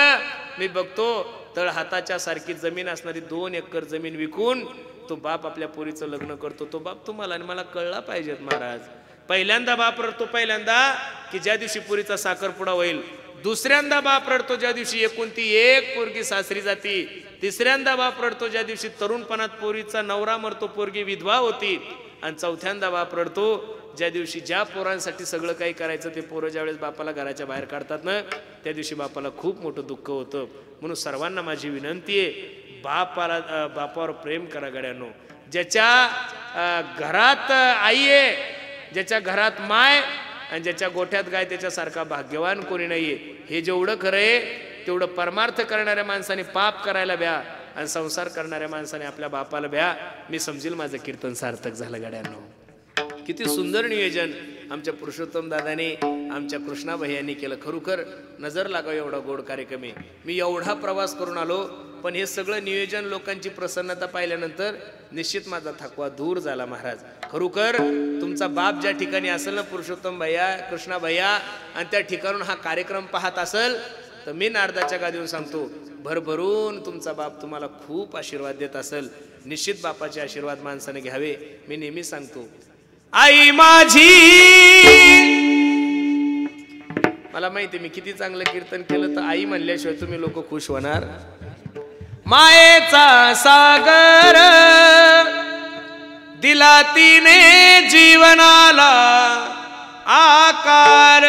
मी बघतो. तळ हाताच्या सारखी जमीन असणारी 2 एकर जमीन विकून तो बाप आपल्या पोरीचं लग्न करतो. तो बाप तुम्हाला आणि मला कळला पाहिजेत महाराज. पहिल्यांदा बाप रडतो पहिल्यांदा की ज्या दिवशी पोरीचा साखरपुडा होईल. दुसऱ्यांदा बाप रडतो ज्या दिवशी एकूण ती 1 पोरगी सासरी जाती. तिसऱ्यांदा बाप रडतो ज्या दिवशी तरुणपणात पोरीचा नवरा मरतो, पोरगी विधवा होती. आणि चौथ्यांदा बाप रडतो ज्या दिवशी ज्या पोरांसाठी सगळं काही करायचं ते पोरं ज्यावेळेस बापाला घराच्या बाहेर काढतात ना, त्या दिवशी बापाला खूप मोठं दुःख होतं. म्हणून सर्वांना माझी विनंती आहे, बापावर प्रेम करा गड्यांनो. ज्याच्या घरात आई आहे, ज्याच्या घरात माय आणि ज्याच्या गोठ्यात गाय, त्याच्यासारखा भाग्यवान कोणी नाहीये. हे जेवढं खरं आहे तेवढं परमार्थ करणाऱ्या माणसाने पाप करायला भ्या आणि संसार करणाऱ्या माणसाने आपल्या बापाला भ्या. मी समजेल माझं कीर्तन सार्थक झालं गड्यांनो. किती सुंदर नियोजन आमच्या पुरुषोत्तम दादाने, आमच्या कृष्णा भैयांनी केलं. खरोखर नजर लागावं एवढा गोड कार्यक्रम आहे. मी एवढा प्रवास करून आलो पण हे सगळं नियोजन, लोकांची प्रसन्नता पाहिल्यानंतर निश्चित माझा थकवा दूर झाला महाराज. खरोखर तुमचा बाप ज्या ठिकाणी असेल ना पुरुषोत्तम भैया, कृष्णा भैया, आणि त्या ठिकाणून हा कार्यक्रम पाहत असेल तर मी नारदाच्या गादीवर सांगतो, भरभरून तुमचा बाप तुम्हाला खूप आशीर्वाद देत असेल. निश्चित बापाचे आशीर्वाद माणसाने घ्यावे. मी नेहमी सांगतो, आई माझी, मला माहिती मी किती चांगलं कीर्तन केलं तर आई म्हणल्याशिवाय तुम्ही लोक खुश होणार. मायेचा सागर दिला तिने जीवनाला आकार,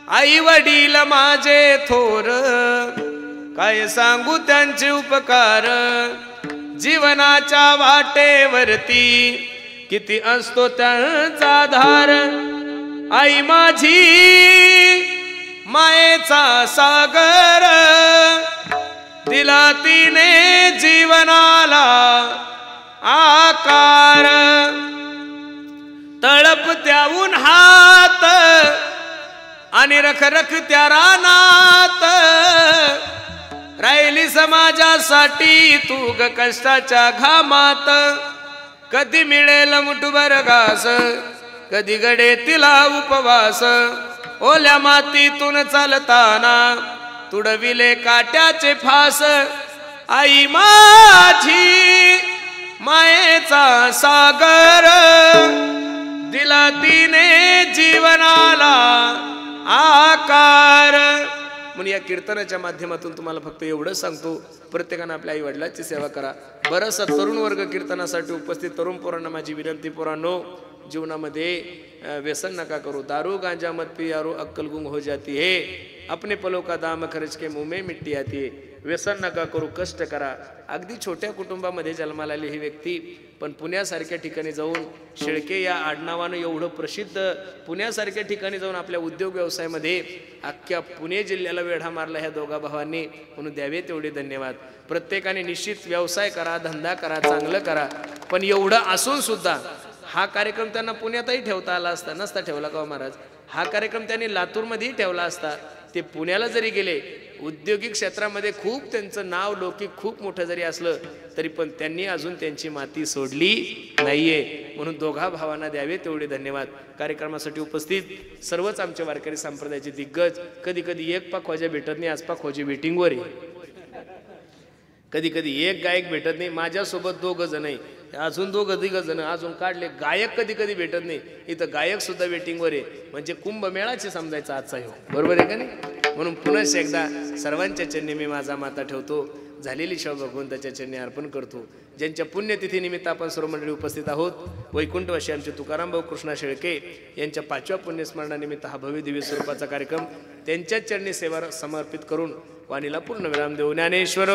आई वडील माझे थोर, काय सांगू त्यांचे उपकार. जीवनाच्या वाटेवरती किती असतो त्यांचा आधार. आई माझी मायेचा सागर दिला तिने जीवनाला आकार. तळपत्या उन्हात आणि रखरखत्या रानात राहिली समाजासाठी तू ग कष्टाच्या घामात. कधी मिळेल मुठभर घास, कधी गडे तिला उपवास. ओल्या मातीतून चालताना तुडविले काट्याचे फास. आई माझी मायेचा सागर दिला तिने जीवनाला आकार. म्हणून या कीर्तनाच्या माध्यमातून तुम्हाला फक्त एवढंच सांगतो, प्रत्येकानं आपल्या आई वडिलांची सेवा करा. बरंचसा तरुण वर्ग कीर्तनासाठी उपस्थित तरुण पोरांना माझी विनंती, पोरांनो जीवनामध्ये व्यसन नका करू. दारू गांजा मत पियारो अक्कल गुंग हो जाती है, अपने पलों का दाम खर्च के मुंह में मिट्टी आती है. व्यसन नका करू, कष्ट करा. अगदी छोट्या कुटुंबामध्ये जन्माला आली ही व्यक्ती, पण पुण्यासारख्या ठिकाणी जाऊन, शेळके या आडनावानं एवढं प्रसिद्ध पुण्यासारख्या ठिकाणी जाऊन आपल्या उद्योग व्यवसायामध्ये अख्ख्या पुणे जिल्ह्याला वेढा मारला ह्या दोघा भावांनी. म्हणून द्यावे तेवढे धन्यवाद. प्रत्येकाने निश्चित व्यवसाय करा, धंदा करा, चांगलं करा. पण एवढं असून सुद्धा हा कार्यक्रम त्यांना पुण्यातही ठेवता आला असता, नसता ठेवला का महाराज? हा कार्यक्रम त्यांनी लातूरमध्येही ठेवला असता. ते पुण्याला जरी गेले, औद्योगिक क्षेत्रामध्ये खूप त्यांचं नाव लौकिक खूप मोठं जरी असलं तरी पण त्यांनी अजून त्यांची माती सोडली नाहीये. म्हणून दोघा भावांना द्यावे तेवढे धन्यवाद. कार्यक्रमासाठी उपस्थित सर्वच आमचे वारकरी संप्रदायाचे दिग्गज. कधी कधी एक पाक ख्वाजा भेटत नाही, आज पाक ख्वाजी वेटिंगवर आहे. कधी कधी एक गायक भेटत नाही, माझ्यासोबत दोघं जण आहे, अजून दोघं तिघ जण अजून काढले. गायक कधी कधी भेटत नाही, इथं गायक सुद्धा वेटिंगवर आहे. म्हणजे कुंभमेळाचे समजायचा आजचा ह्यो, बरोबर आहे का नाही? म्हणून पुन्हा एकदा सर्वांच्या चरणी मी माझा माता ठेवतो. झालेली सेवा भगवंताच्या चरणी अर्पण करतो. ज्यांच्या पुण्यतिथीनिमित्त आपण सर्व मंडळी उपस्थित आहोत, वैकुंठवासी आमचे तुकाराम भाऊ कृष्णा शेळके यांच्या 5व्या पुण्यस्मरणानिमित्त हा भव्य दिव्य स्वरूपाचा कार्यक्रम त्यांच्याच चरणी सेवा समर्पित करून वाणीला पूर्ण विराम देऊ. ज्ञानेश्वर